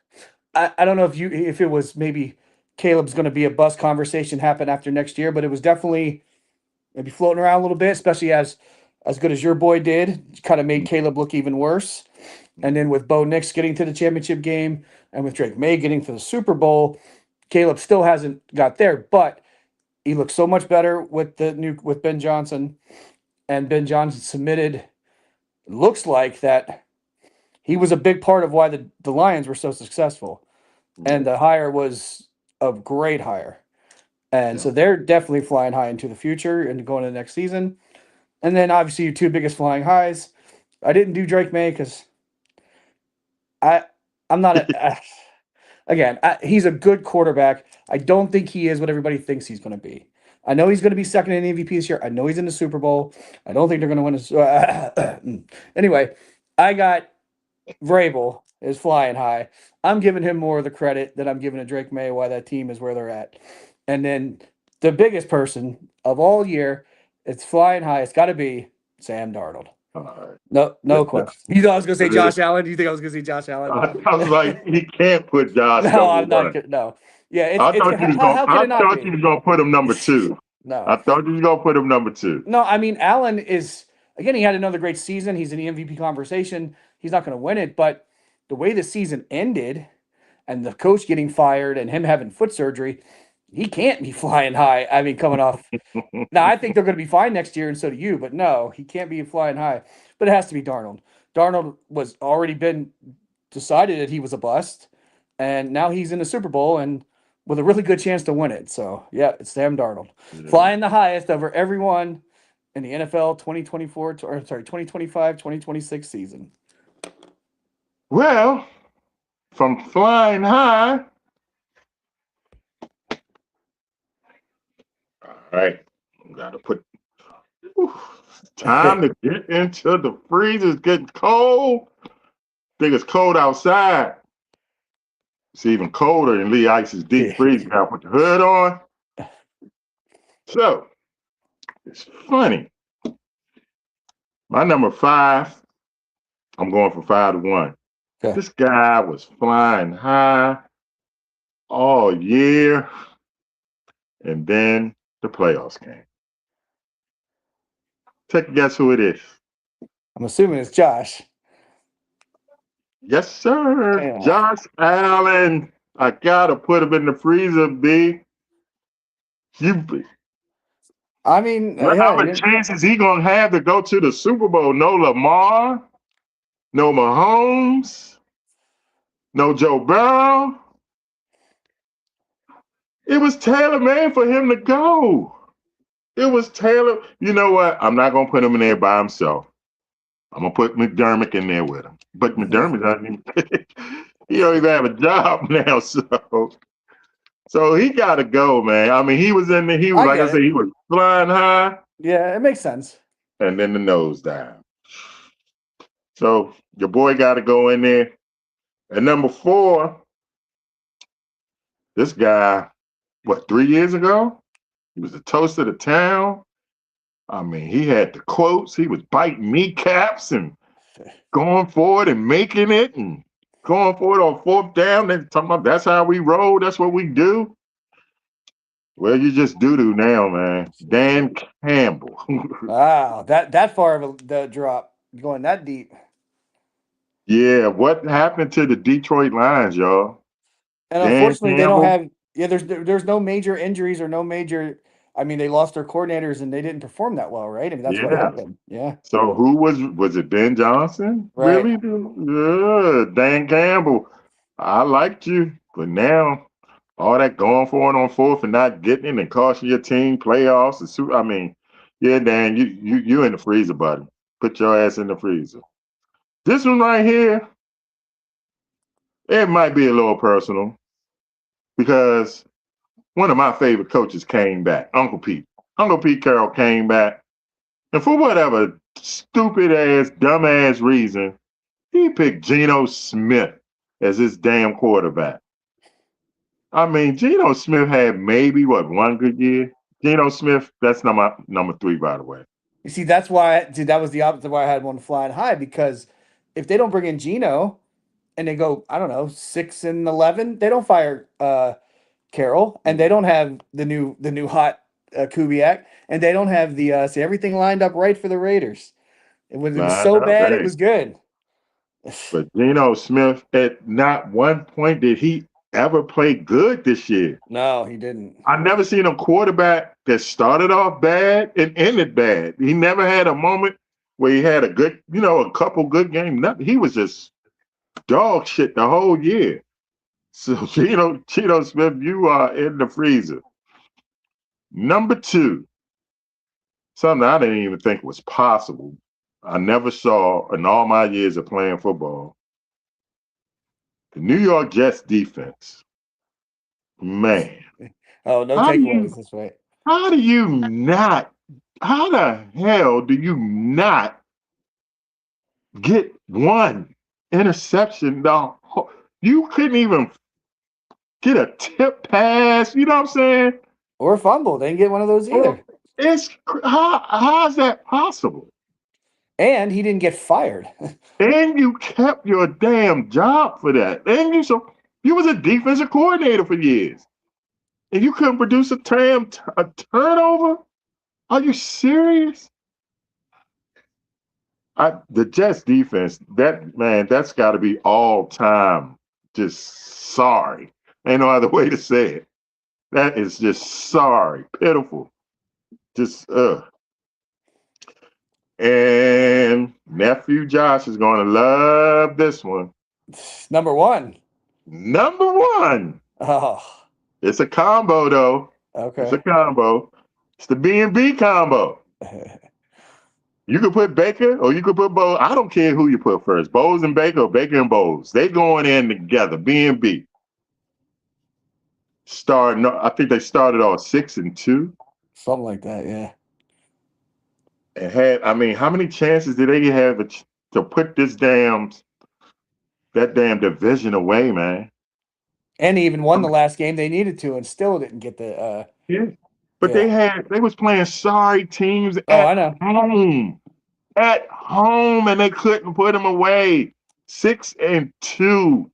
I don't know if it was maybe Caleb's going to be a bust conversation happen after next year, but it was definitely maybe floating around a little bit, especially as good as your boy did. Kind of made Caleb look even worse. And then with Bo Nix getting to the championship game and with Drake May getting to the Super Bowl, Caleb still hasn't got there, but he looks so much better with Ben Johnson. And Ben Johnson submitted, looks like that he was a big part of why the Lions were so successful. And the hire was a great hire. And so they're definitely flying high into the future and going to the next season. And then obviously your two biggest flying highs. I didn't do Drake May because I'm not he's a good quarterback. I don't think he is what everybody thinks he's going to be. I know he's going to be second in the MVP this year. I know he's in the Super Bowl. I don't think they're going to win anyway, I got Vrabel is flying high. I'm giving him more of the credit that I'm giving to Drake May, why that team is where they're at. And then the biggest person of all year, it's flying high. It's got to be Sam Darnold. No question. You thought I was going to say Josh Allen? Do you think I was going to say Josh Allen? I was like, he can't put Josh No, number I'm not. one. No. Yeah, I thought you was how can it not be? you was gonna put him number two. No. I thought you was gonna put him number two. No, I mean, Allen is, again, he had another great season. He's in the MVP conversation. He's not going to win it, but the way the season ended and the coach getting fired and him having foot surgery, he can't be flying high. I mean, coming off. Now, I think they're going to be fine next year, and so do you, but no, he can't be flying high. But it has to be Darnold. Darnold was already been decided that he was a bust, and now he's in the Super Bowl and with a really good chance to win it. So, yeah, it's Sam Darnold. Yeah. Flying the highest over everyone in the NFL 2025-2026 season. Well, from flying high. All right, gotta put. Time to get into the freezer. It's getting cold. Think it's cold outside. It's even colder in Lee Ice's deep freeze. You gotta put the hood on. So it's funny. My number 5 I'm going for 5-1. Okay. This guy was flying high all year, and then the playoffs came. Take a guess who it is. I'm assuming it's Josh. Yes, sir. Yeah. Josh Allen. I gotta put him in the freezer, B. You, I mean, how yeah, many chances he gonna have to go to the Super Bowl? No Lamar, no Mahomes, no Joe Burrow. It was tailor made for him to go. It was Taylor. You know what? I'm not gonna put him in there by himself. I'm gonna put McDermott in there with him. But McDermott doesn't even he don't even have a job now, so he gotta go, man. I mean, he was in there, he was I like I get said, it. he was flying high Yeah, it makes sense. and then the nose down. So your boy gotta go in there. And number 4, this guy, what, 3 years ago? He was the toast of the town. I mean, he had the quotes, he was biting kneecaps and going forward and making it and going forward on 4th down. They're talking about that's how we roll. That's what we do. Well, you just doo-doo now, man. Dan Campbell. Wow, that far of the drop, going that deep. Yeah, what happened to the Detroit Lions, y'all? And Dan unfortunately, they don't Campbell? have. Yeah, there's no major injuries or no major. I mean, they lost their coordinators and they didn't perform that well, right? I mean, that's what Yeah. happened. Yeah, So who was it Ben Johnson? right. Really? Yeah, Dan Campbell. I liked you, but now all that going for it on 4th and not getting it and costing your team playoffs I mean, yeah, Dan, you in the freezer, buddy. Put your ass in the freezer. This one right here, it might be a little personal because one of my favorite coaches came back, Uncle Pete. Uncle Pete Carroll came back, and for whatever stupid ass, dumb ass reason, he picked Geno Smith as his damn quarterback. I mean, Geno Smith had maybe what, one good year. Geno Smith, that's number 3, by the way. You see, that's why. See, that was the opposite of why I had one flying high because if they don't bring in Geno and they go, I don't know, 6-11, they don't fire Carroll, and they don't have the new hot Kubiak, and they don't have the see everything lined up right for the Raiders. It was Lined so up, bad, it hey. was good. But Geno Smith, at not one point did he ever play good this year. No, he didn't. I never seen a quarterback that started off bad and ended bad. He never had a moment where he had a good, a couple good games. Nothing. He was just dog shit the whole year. So, Geno Smith, you are in the freezer. Number 2, something I didn't even think was possible. I never saw in all my years of playing football. The New York Jets defense. Man, Oh, no how do you takeaways this way. how do you not how the hell do you not get one interception? You couldn't even get a tip pass. You know what I'm saying? Or fumble. They didn't get one of those Well, either. how is that possible? And he didn't get fired. And you kept your damn job for that. And you was a defensive coordinator for years, and you couldn't produce a turnover. Are you serious? The Jets defense, that's got to be all time. Just sorry. Ain't no other way to say it. That is just sorry, pitiful, just And nephew Josh is going to love this one. Number one. Number 1. Oh, It's a combo though. It's a okay. combo. It's the B&B combo. You could put Baker or you could put Bowles. I don't care who you put first. Bowles and Baker or Baker and Bowles. They going in together. B&B. I think they started off 6-2 Something like that, yeah. and I mean, how many chances did they have to put that damn division away, man? And he even won the last game they needed to and still didn't get the Yeah. But yeah. they was playing sorry teams Oh, I at know. home. at home, and they couldn't put them away. 6-2.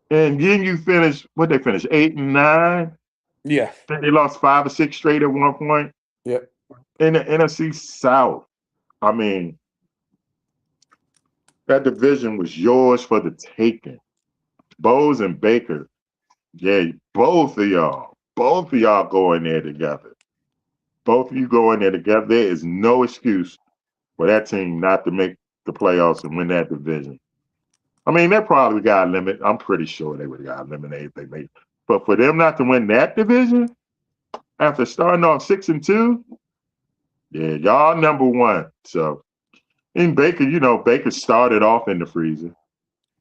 And then you finish, what they finished, 8-9? Yeah. Think they lost 5 or 6 straight at one point Yep. in the NFC South. I mean, that division was yours for the taking. Bowes and Baker, yeah, both of y'all go in there together. Both of you go in there together. There is no excuse for that team not to make the playoffs and win that division. I mean, they probably got eliminated. I'm pretty sure they would have got eliminated if they made. But for them not to win that division after starting off 6-2, yeah, y'all number one. So in Baker, Baker started off in the freezer.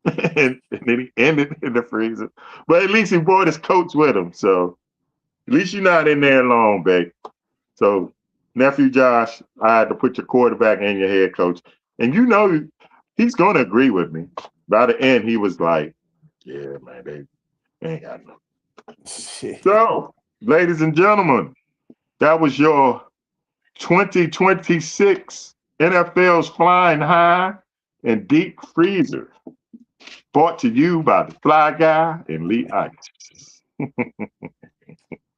and then he ended in the freezer. But at least he brought his coach with him. So at least you're not in there alone, Baker. So, nephew Josh, I had to put your quarterback and your head coach. And he's going to agree with me. By the end, he was like, yeah, man, they ain't got no. So, ladies and gentlemen, that was your 2026 NFL's Flying High and Deep Freezer. Brought to you by the Fly Guy and Lee Ice.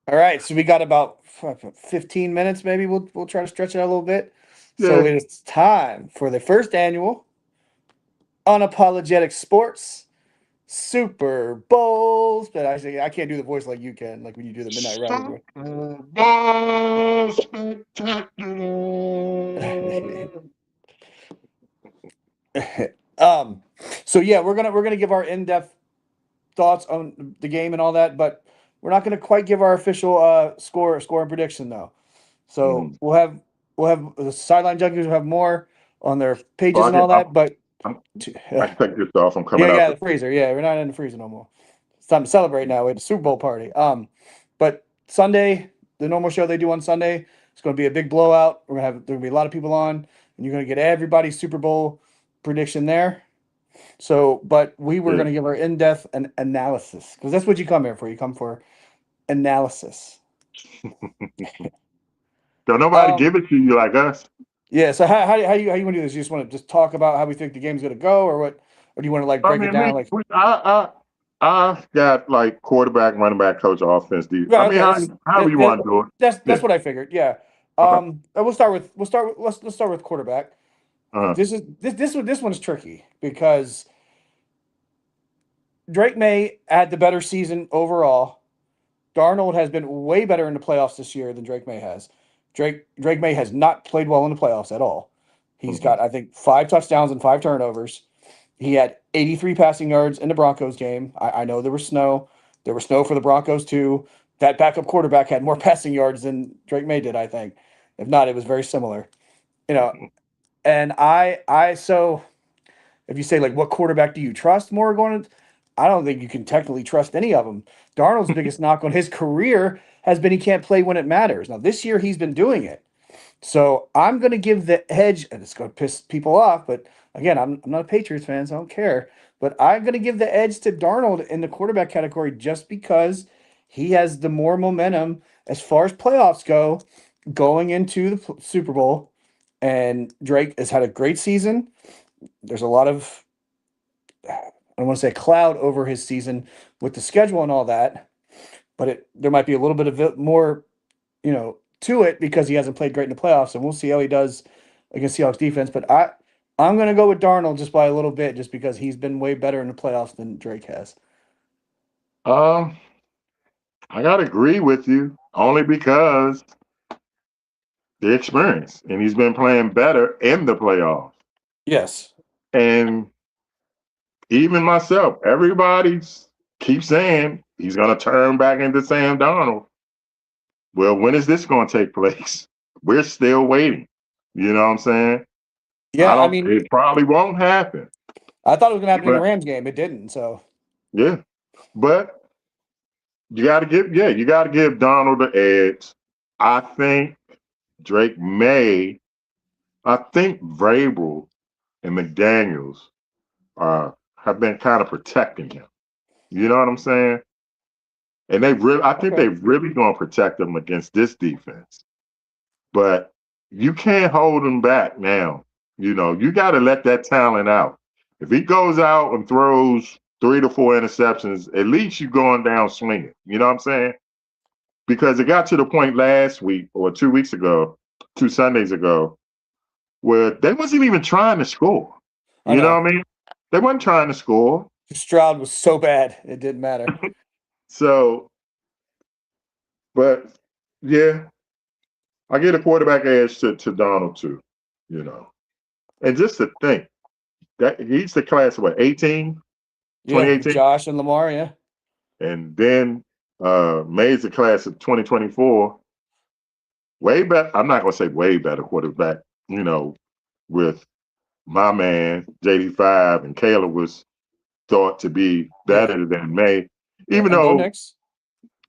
All right, so we got about 15 minutes. Maybe we'll try to stretch it out a little bit. So Yeah. it is time for the first annual Unapologetic Sports Super Bowls. But I can't do the voice like you can, like when you do the Midnight Rider. Bowl Spectacular. So yeah, we're gonna give our in-depth thoughts on the game and all that, but we're not gonna quite give our official score and prediction though. So Mhm. we'll have the sideline junkies will have more on their So pages and all that, but I can take this off. I'm coming out yeah, the. the freezer. Yeah, we're not in the freezer no more. It's time to celebrate now. We had a Super Bowl party. But Sunday, the normal show they do on Sunday, it's going to be a big blowout. There's going to be a lot of people on, and you're going to get everybody's Super Bowl prediction there. So, but we were Yeah. going to give our in-depth analysis because that's what you come here for. You come for analysis. Don't nobody Um, give it to you like us. yeah. So how you want to do this? You just want to just talk about how we think the game's going to go, or what? Or do you want to like I break it mean, we, down? Like, we I got like quarterback, running back, coach, offense. I right? mean, Okay. That's however you want to do it. that's Yeah. what I figured. Yeah. Okay. Let's start with quarterback. Uh, This one's tricky because Drake May had the better season overall. Darnold has been way better in the playoffs this year than Drake May has. Drake May has not played well in the playoffs at all. He's mhm. got, I think, 5 touchdowns and 5 turnovers. He had 83 passing yards in the Broncos game. I know there was snow. There was snow for the Broncos too. That backup quarterback had more passing yards than Drake May did, I think. If not, it was very similar. You know, and so if you say like what quarterback do you trust more going, I don't think you can technically trust any of them. Darnold's biggest knock on his career has been he can't play when it matters. Now this year he's been doing it. So I'm going to give the edge, and it's going to piss people off, but again, I'm not a Patriots fan, so I don't care. But I'm going to give the edge to Darnold in the quarterback category just because he has the more momentum as far as playoffs go going into the Super Bowl. And Drake has had a great season. There's a lot of, I don't want to say cloud over his season with the schedule and all that, but there might be a little bit of more to it because he hasn't played great in the playoffs, and we'll see how he does against Seahawks defense. But I'm going to go with Darnold just by a little bit, just because he's been way better in the playoffs than Drake has. um, I gotta agree with you only because the experience, and he's been playing better in the playoffs. Yes. And even myself, everybody keeps saying he's gonna turn back into Sam Donald. Well, when is this gonna take place? We're still waiting. You know what I'm saying? I Yeah, I don't. mean, It probably won't happen. I thought it was going to happen in the But Rams game. It didn't. So yeah, but you gotta give Donald the edge. I think Drake May. I think Vrabel and McDaniels have been kind of protecting him. You know what I'm saying? And I think okay. they really gonna protect him against this defense. But you can't hold him back now. You got to let that talent out. If he goes out and throws 3 to 4 interceptions, at least you're going down swinging. You know what I'm saying? Because it got to the point last week or 2 weeks ago, 2 Sundays ago, where they wasn't even trying to score. I You know know. what I mean? They wasn't trying to score. Stroud was so bad it didn't matter. So, but yeah, I get a quarterback edge to Donald too. You know, and just to think that he's the class of what, 18, Yeah, with 2018, Josh and Lamar. Yeah, and then May's the class of 2024. Way better. I'm not gonna say way better quarterback. You know, with my man JD5 and Caleb was thought to be yeah, better than May, yeah. even And Bo though Nix.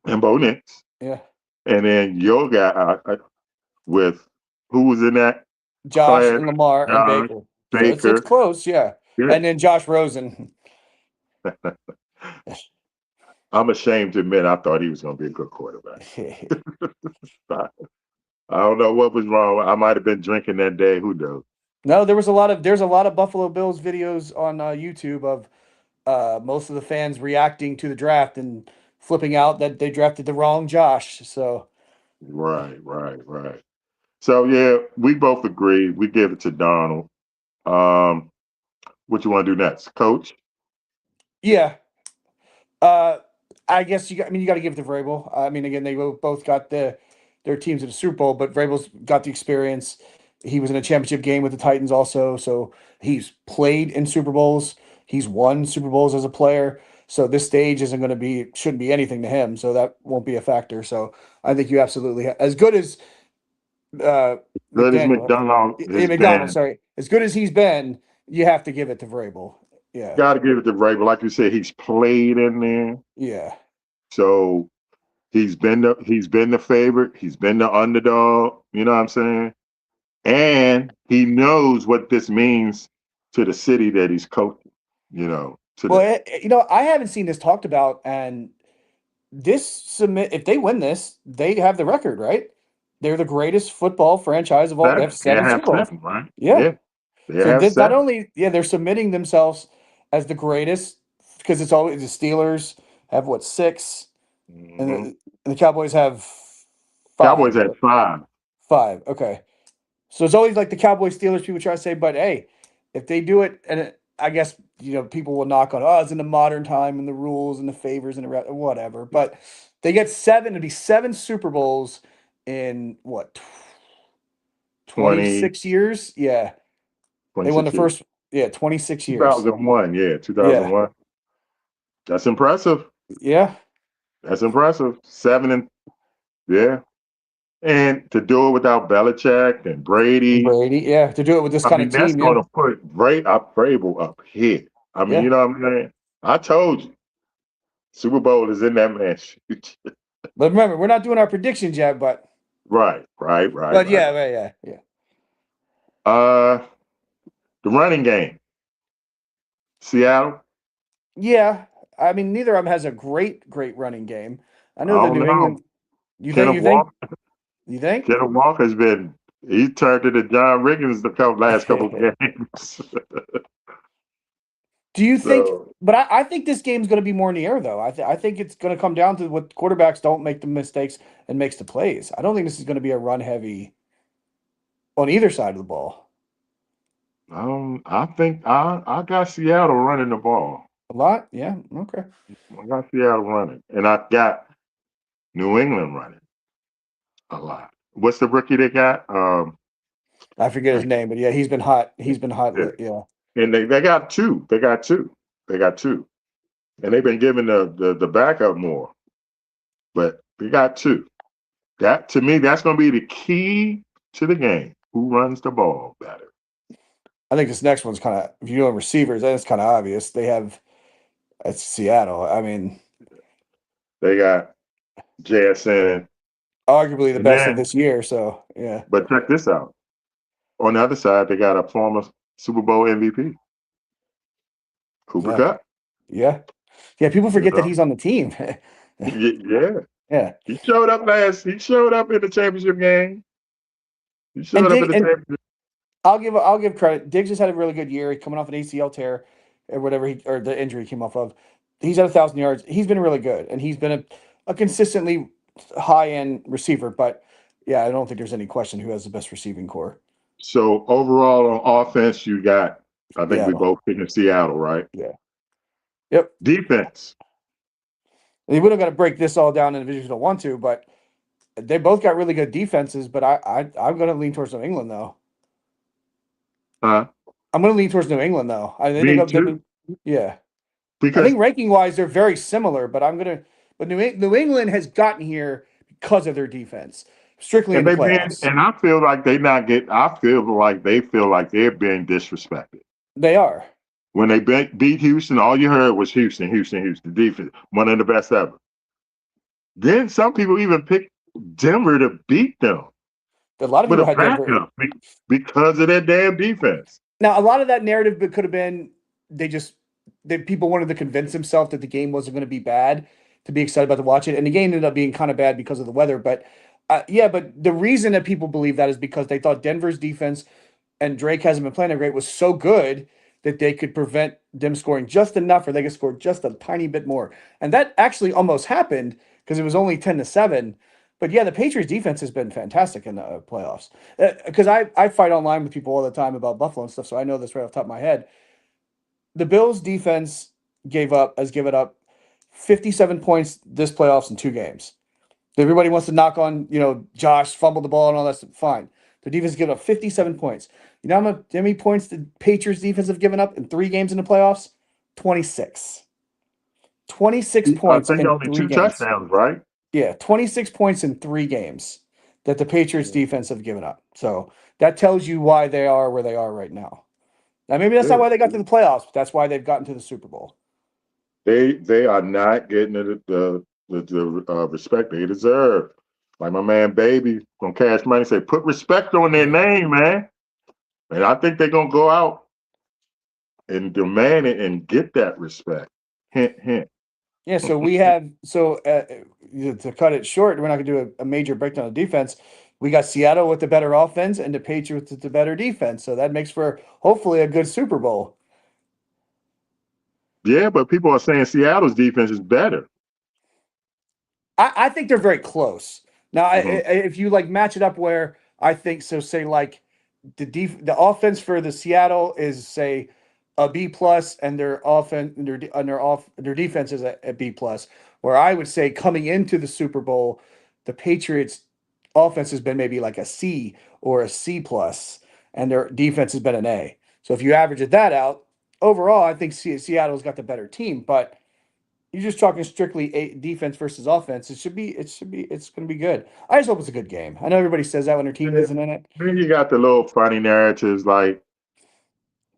and Bo Nix, Yeah, and then your guy with who was in that Josh class, and Lamar and John Baker. So it's Baker. close. Yeah, Yeah. and then Josh Rosen. I'm ashamed to admit I thought he was going to be a good quarterback. I, I don't know what was wrong. I might have been drinking that day. Who knows? No, there's a lot of Buffalo Bills videos on YouTube of most of the fans reacting to the draft and flipping out that they drafted the wrong Josh. So Right. So yeah, we both agree. We give it to Donald. Um, what you want to do next, Coach? yeah, I guess you got. I mean, you got to give it to Vrabel. I mean, again, they both got their teams in the Super Bowl, but Vrabel's got the experience. He was in a championship game with the Titans also, so he's played in Super Bowls. He's won Super Bowls as a player. So this stage isn't going to be shouldn't be anything to him. So that won't be a factor. So I think you absolutely as good as uh, Good as McDaniel, McDonald has McDonald. been. Sorry, as good as he's been, you have to give it to Vrabel. Yeah, Got to give it to Vrabel. Like you said, he's played in there, yeah. so he's been the favorite. He's been the underdog. You know what I'm saying? And he knows what this means to the city that he's coaching. You know, to Well, the I haven't seen this talked about, and this submit if they win this, they have the record, right? They're the greatest football franchise of all. They have seven. They 7 have Super Bowls. 7, right? Yeah. Yeah, they So have this not 7. only they're submitting themselves as the greatest because it's always the Steelers have what 6, and Hmm. and the Cowboys have Cowboys 5. had 5. 5. Okay. So it's always like the Cowboys Steelers people try to say, but hey, if they do it, and I guess people will knock on, oh, it's in the modern time and the rules and the favors and whatever, but they get 7. It'd be 7 Super Bowls in what 20, 26 years? Yeah, they won the 26 years. first. Yeah, 26 years. 2001, yeah, Yeah, 2001. That's impressive. yeah. That's impressive. 7 and yeah, and to do it without Belichick and Brady. Brady. Yeah, to do it with this I kind of mean, that's team. Yeah, going to put Vrabel up here. I mean, yeah. you know what I'm saying? I told you, Super Bowl is in that man's But remember, we're not doing our predictions yet. But Right. yeah, yeah. Uh, the running game, Seattle. Yeah, I mean, neither of them has a great running game. I I know the don't New know. England. You think? Kenneth You think? Walker. You think? Kenneth Walker's been. He turned into John Riggins last couple of games. Do you think? So But I think this game's going to be more in the air, though. I think it's going to come down to what quarterbacks don't make the mistakes and makes the plays. I don't think this is going to be a run heavy on either side of the ball. I think I got Seattle running the ball. A lot, yeah. Okay. I got Seattle running, and I got New England running a lot. What's the rookie they got? I forget his I, name, but yeah, he's been hot. He's been hot. yeah. Yeah, And they got two. They got two. They got two. And they've been giving the backup more, but they got two. That to me, that's going to be the key to the game. Who runs the ball better? I think this next one's kind of if you're doing receivers, then it's kind of obvious. They have it's Seattle. I mean, They got JSN, arguably the and best of then, this year. So yeah, but check this out. On the other side, they got a former Super Bowl MVP, Cooper yeah, Cup. yeah, yeah. People You forget that know, he's on the team. yeah, Yeah. he showed up last. He showed up in the championship game. He And showed up in the championship. I'll give credit. Diggs has had a really good year. Coming off an ACL tear or whatever or the injury he came off of. He's at 1,000 yards. He's been really good, and he's been a consistently high end receiver. But yeah, I don't think there's any question who has the best receiving core. So overall on offense, you got. I think we Seattle. both picking Seattle, right? Yeah. Yep. Defense. We would have got to break this all down individually if you don't want to, but they both got really good defenses. But I'm going to lean towards New England though. Huh? I'm going to lean towards New England though. I think Me of too. them. Yeah. I Because think ranking wise, they're very similar, but New England has gotten here because of their defense, strictly in and the they been playoffs. and I feel like they not get. I feel like they feel like they're being disrespected. They are. When they beat Houston, all you heard was Houston, Houston, Houston. Defense, one of the best ever. Then some people even picked Denver to beat them A lot of with people a had Denver. backup because of their damn defense. Now, a lot of that narrative could have been they just people wanted to convince themselves that the game wasn't going to be bad to be excited about to watch it, and the game ended up being kind of bad because of the weather. But yeah, but the reason that people believe that is because they thought Denver's defense and Drake hasn't been playing that great was so good that they could prevent them scoring just enough, or they could score just a tiny bit more. And that actually almost happened because it was only 10-7. But yeah, the Patriots defense has been fantastic in the playoffs. Because I fight online with people all the time about Buffalo and stuff, so I know this right off the top of my head. The Bills defense has given up 57 points this playoffs in 2 games. Everybody wants to knock on, Josh fumbled the ball and all that stuff. Fine. The defense given up 57 points. You know how many points the Patriots defense have given up in 3 games in the playoffs? 26. 26 I points think in only three two games. touchdowns, right? Yeah, 26 points in 3 games that the Patriots defense have given up. So that tells you why they are where they are right now. Now, maybe that's not why they got to the playoffs, but that's why they've gotten to the Super Bowl. They are not getting the respect they deserve. Like my man Baby from Cash Money say, put respect on their name, man. And I think they're gonna go out and demand it and get that respect. Hint, hint. Yeah, so to cut it short, we're not going to do a major breakdown of defense. We got Seattle with the better offense and the Patriots with the better defense. So that makes for hopefully a good Super Bowl. Yeah, but people are saying Seattle's defense is better. I think they're very close. Now, Mhm. if you like match it up where I think so, say like the offense for the Seattle is say a B plus, and their offense their defense is a B plus. Where I would say coming into the Super Bowl, the Patriots offense has been maybe like a C or a C plus, and their defense has been an A. So if you average that out, overall, I think Seattle's got the better team, but you're just talking strictly defense versus offense. It's going to be good. I just hope it's a good game. I know everybody says that when their team Yeah. isn't in it. Then you got the little funny narratives like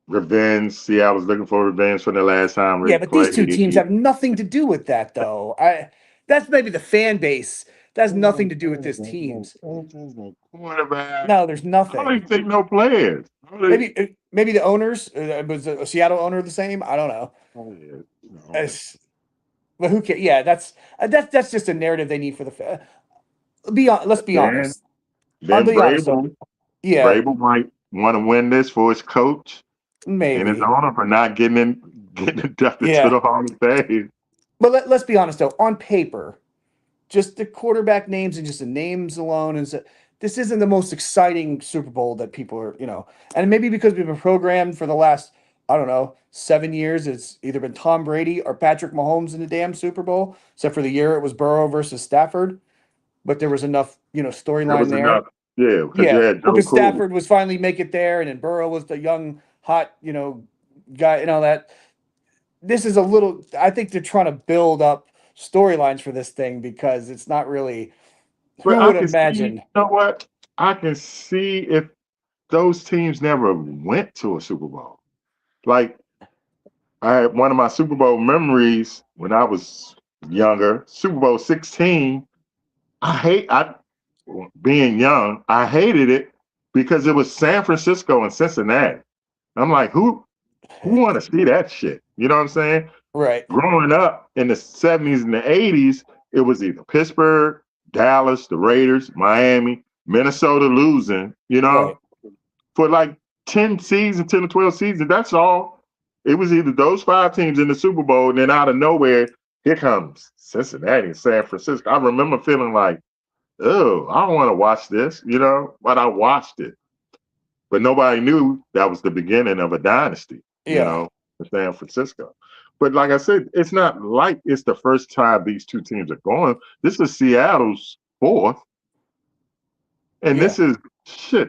revenge. Seattle's looking for revenge for the last time we Yeah, but these two played. teams have nothing to do with that, though. That's maybe the fan base. That has nothing to do with this teams. Quarterback. No, there's I don't nothing. even think no players. Maybe the owners was the Seattle owner the same. I don't know. But who cares? Yeah, that's just a narrative they need for the fan. Let's be Then, honest. I'll then be honest though. Vrabel, Yeah, Vrabel might want to win this for his coach and his maybe. owner for not getting inducted to Yeah, the Hall of Fame. but let's be honest though. On paper, just the quarterback names and just the names alone, and this isn't the most exciting Super Bowl that people are, and maybe because we've been programmed for the last, I don't know, 7 years, it's either been Tom Brady or Patrick Mahomes in the damn Super Bowl, except for the year it was Burrow versus Stafford, but there was enough, There storyline was there. enough, yeah, because you Yeah, had well, Joe because Cool. Stafford was finally make it there, and then Burrow was the young, hot, guy, and all that. This is a little. I think they're trying to build up storylines for this thing because it's not really. But Who I would can see, you imagine? know what? I can see if those teams never went to a Super Bowl. Like I had one of my Super Bowl memories when I was younger, Super Bowl 16. I being young, I hated it because it was San Francisco and Cincinnati. I'm like, who want to see that shit? You know what I'm saying? Right, Growing up in the 70s and the 80s, it was either Pittsburgh, Dallas, the Raiders, Miami, Minnesota losing, right. for like 10 seasons, 10 or 12 seasons. That's all. It was either those 5 teams in the Super Bowl, and then out of nowhere, here comes Cincinnati and San Francisco. I remember feeling like, oh, I don't want to watch this, but I watched it. But nobody knew that was the beginning of a dynasty, Yeah. in San Francisco. But like I said, it's not like it's the first time these two teams are going. This is Seattle's fourth. And Yeah.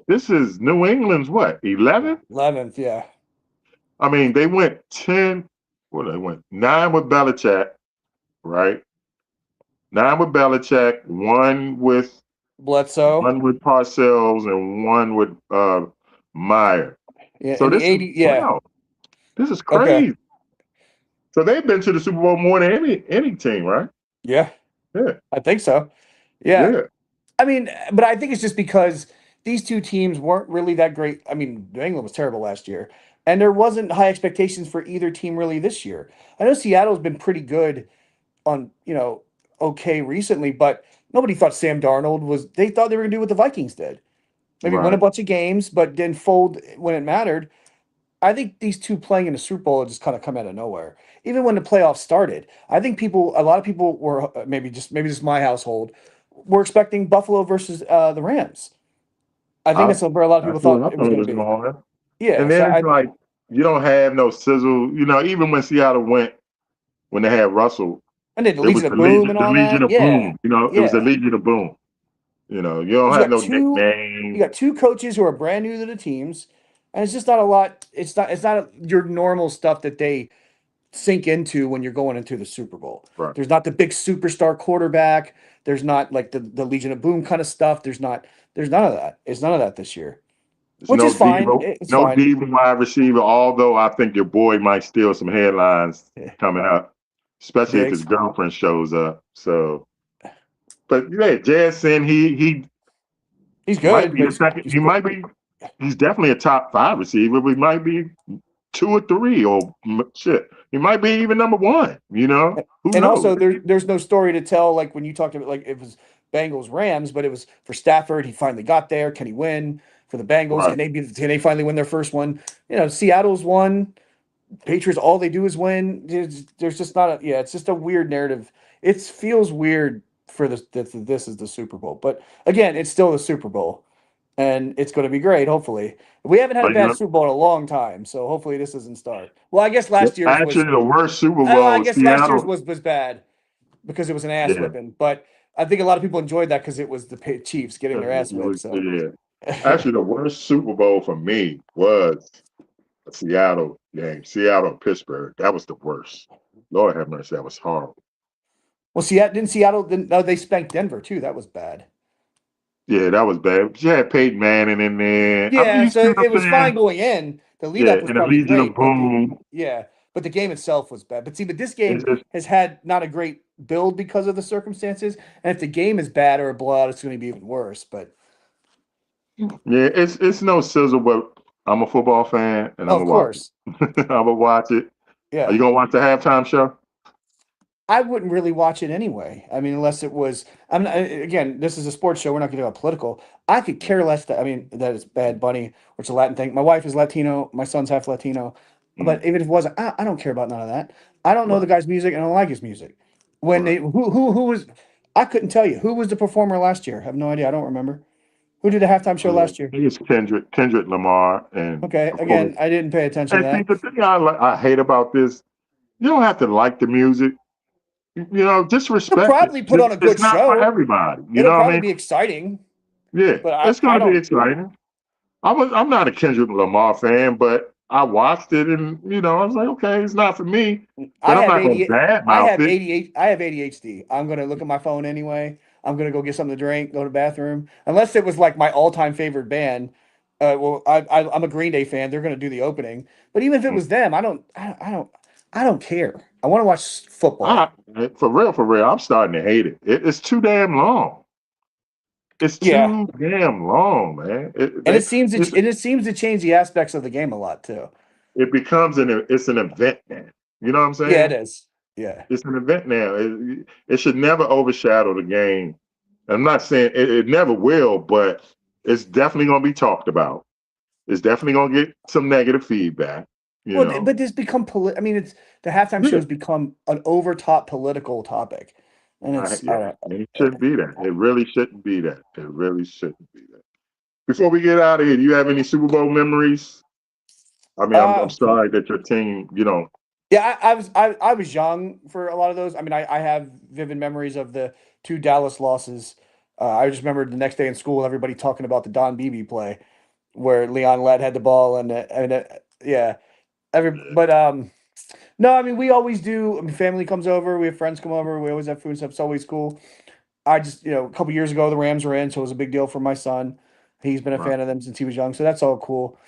this is New England's what, 11th? 11th, yeah. I mean, they went 10, they went 9 with Belichick, right? 9 with Belichick, one with Bledsoe. Parcells, and one with Meyer. Yeah, So and the this is 80, yeah. wow. This is Okay. crazy. So they've been to the Super Bowl more than any team, right? Yeah. Yeah. I think so. Yeah. Yeah. I mean, but I think it's just because these two teams weren't really that great. I mean, New England was terrible last year, and there wasn't high expectations for either team really this year. I know Seattle's been pretty good on, okay recently, but nobody thought Sam Darnold was. They thought they were going to do what the Vikings did, maybe win a Right. bunch of games, but then fold when it mattered. I think these two playing in the Super Bowl just kind of come out of nowhere. Even when the playoffs started, I think a lot of people were maybe just my household, were expecting Buffalo versus the Rams. I think I, that's where a lot of people that's what thought I it was thought it going was to be. going. Yeah, And so then it's like you don't have no sizzle. Even when Seattle went, when they had Russell, and then the it was Legion of Boom and the all Legion that. of Yeah, Boom. It was the yeah. Legion of Boom. You don't 'Cause have no nickname. you got two coaches who are brand new to the teams, and it's just not a lot. It's not your normal stuff that they sink into when you're going into the Super Bowl. Right. There's not the big superstar quarterback. There's not like the Legion of Boom kind of stuff. There's none of that. It's none of that this year, There's which no is fine. diva, It's no fine. diva wide receiver. Although I think your boy might steal some headlines Yeah. coming up, especially if his Diggs. girlfriend shows up. So, but yeah, Jason, he He's might good, be but the second. he's He might be. He's definitely a top 5 receiver, but he might be 2 or 3 or shit. He might be even number 1. Who and knows? also there's no story to tell like when you talked about like it was Bengals Rams, but it was for Stafford. He finally got there. Can he win for the Bengals? Right. Can they finally win their first one? Seattle's won. Patriots, all they do is win. There's just not a it's just a weird narrative. It feels weird for this is the Super Bowl, but again, it's still the Super Bowl, and it's going to be great. Hopefully, we haven't had a But bad Super Bowl in a long time, so hopefully this doesn't start. Well, I guess last year's was. actually, the worst Super I Bowl, guess last year's Seattle. was bad because it was an ass Yeah, whipping, but I think a lot of people enjoyed that because it was the Chiefs getting their ass it whipped. was, So. yeah. Actually, the worst Super Bowl for me was a Seattle game, Seattle Pittsburgh. That was the worst. Lord have mercy, that was horrible. Well, Seattle didn't. No, they spanked Denver too. That was bad. Yeah, that was bad. But you had Peyton Manning in there. I mean, Yeah, you so see what it I'm was fine saying? going in. The lead Yeah, up was and the probably Legion of great, Boom. but the game itself was bad. But this It's game just, has had not a great build because of the circumstances. And if the game is bad or a blowout, it's going to be even worse. But yeah, it's no sizzle, but I'm a football fan and I'm of gonna watch it. course, I'm gonna watch it. Are you yeah. gonna watch the halftime show? I wouldn't really watch it anyway. I mean, unless it was. I'm not, again. This is a sports show. We're not going to go political. I could care less. That I mean, that is Bad Bunny, which is a Latin thing. My wife is Latino. My son's half Latino. Mm, But even if it wasn't, I don't care about none of that. I don't know the right, guy's music, and I don't like his music. When they right. who was, I couldn't tell you who was the performer last year. I have no idea. I don't remember who did the halftime show last year. I think it's Kendrick Lamar, and Okay, of course. again, I didn't pay attention to And see, that. the thing I hate about this, you don't have to like the music. Just He'll respect it. probably put on a It's good not for show. everybody. You It'll know what I probably mean? be exciting, Yeah, but it's I going to be don't. exciting. I'm not a Kendrick Lamar fan, but I watched it and I was like, okay, it's not for me, I but I'm have not going to 88. I badmouth have it. 88. I have ADHD. I'm gonna look at my phone anyway. I'm gonna go get something to drink, go to the bathroom. Unless it was like my all-time favorite band. Well, I'm a Green Day fan. They're gonna do the opening. But even if it Mm. was them, I don't care. I want to watch I, football. for real, I'm starting to hate it. It's too damn long. It's Yeah, too damn long, man. and it seems to change the aspects of the game a lot too. It becomes it's an event now. You know what I'm Yeah, it saying? is. Yeah. It's an event now. It should never overshadow the game. I'm not saying it never will, but it's definitely going to be talked about. It's definitely gonna get some negative feedback. You Well, know, but this become I mean, it's the halftime yeah, shows become an overtop political topic, and it's I yeah, don't. and it shouldn't be that. It really shouldn't be that. It really shouldn't be that. Before we get out of here, do you have any Super Bowl memories? I mean, I'm Uh, sorry that your team, yeah, I was young for a lot of those. I mean, I have vivid memories of the two Dallas losses. I just remember the next day in school, everybody talking about the Don Beebe play where Leon Lett had the ball and yeah, but no, I mean we always do. I mean, family comes over, we have friends come over, we always have food and stuff. It's always cool. I just a couple years ago the Rams were in, so it was a big deal for my son. He's been a right? fan of them since he was young, so that's all cool.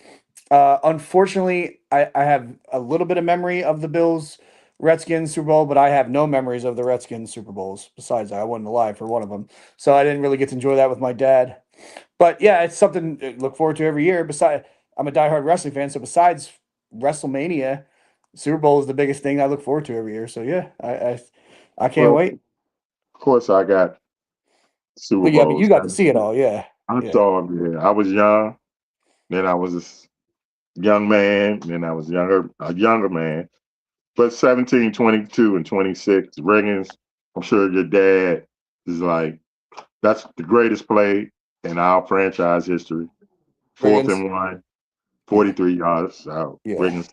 Unfortunately, I have a little bit of memory of the Bills Redskins Super Bowl, but I have no memories of the Redskins Super Bowls. Besides, I wasn't alive for one of them, so I didn't really get to enjoy that with my dad. But yeah, it's something to look forward to every year. Besides, I'm a diehard wrestling fan, so besides WrestleMania, Super Bowl is the biggest thing I look forward to every year. So yeah, I can't Well, wait. of course, I got Super But yeah, but you Bowls. got to see it all. Yeah, I yeah. saw them. Yeah, I was young. Then I was young man. Then I was a younger man. But 17, 22, and 26, Riggins, I'm sure your dad is like, that's the greatest play in our franchise history. Fourth Riggins. and one, Yeah, 43 yards out. yeah. Riggins.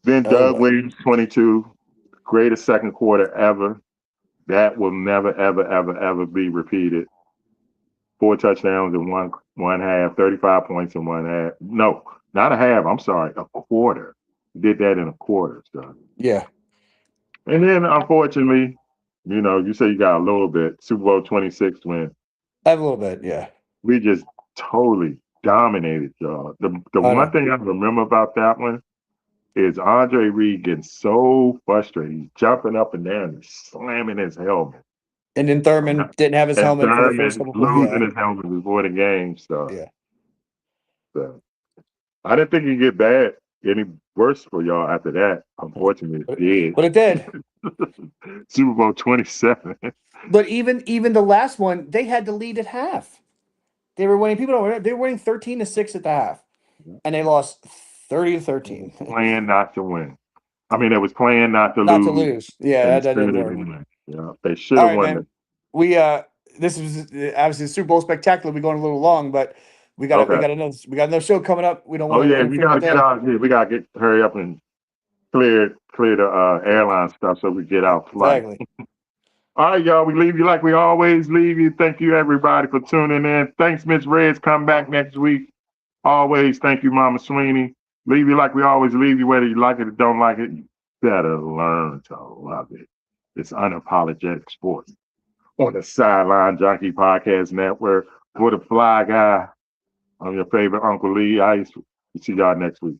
Then Oh Doug yeah. Williams, 22, greatest second quarter ever. That will never, ever, ever, ever be repeated. 4 touchdowns in one half, 35 points in one half. No, not a half. I'm sorry, a quarter. He did that in a quarter. So, Yeah, and then unfortunately, you say you got a little bit. Super Bowl 26 when I have a little bit. Yeah, we just totally dominated y'all. The I one know. thing I remember about that one is Andre Reed getting so frustrated. He's jumping up and down and slamming his helmet. And then I'm Thurman not, didn't have his and helmet for the first Thurman couple plays. losing Yeah, his helmet before the game started. yeah. So I didn't think it'd get bad any worse for y'all after that. Unfortunately, it But it did. did. Super Bowl 27. But even the last one, they had to lead at half. They were winning. People don't. They were winning 13-6 at the half, and they lost 30-13. Playing not to win. I mean, it was playing not to Not to lose, lose. Yeah, and that still didn't didn't work. win. They should All have right, won man. it. We this was obviously the Super Bowl spectacular. We're going a little long, but Okay. we got another show coming up. We don't Oh want to yeah, we interfere with gotta get that. out here. We gotta hurry up and clear the airline stuff so we get our flight. Exactly. All right, y'all. We leave you like we always leave you. Thank you everybody for tuning in. Thanks, Miss Reds. Come back next week. Always thank you, Mama Sweeney. Leave you like we always leave you, whether you like it or don't like it. You better learn to love it. It's Unapologetic Sports on the Sideline Junkie Podcast Network. For the fly guy, I'm your favorite Uncle Lee. See y'all next week.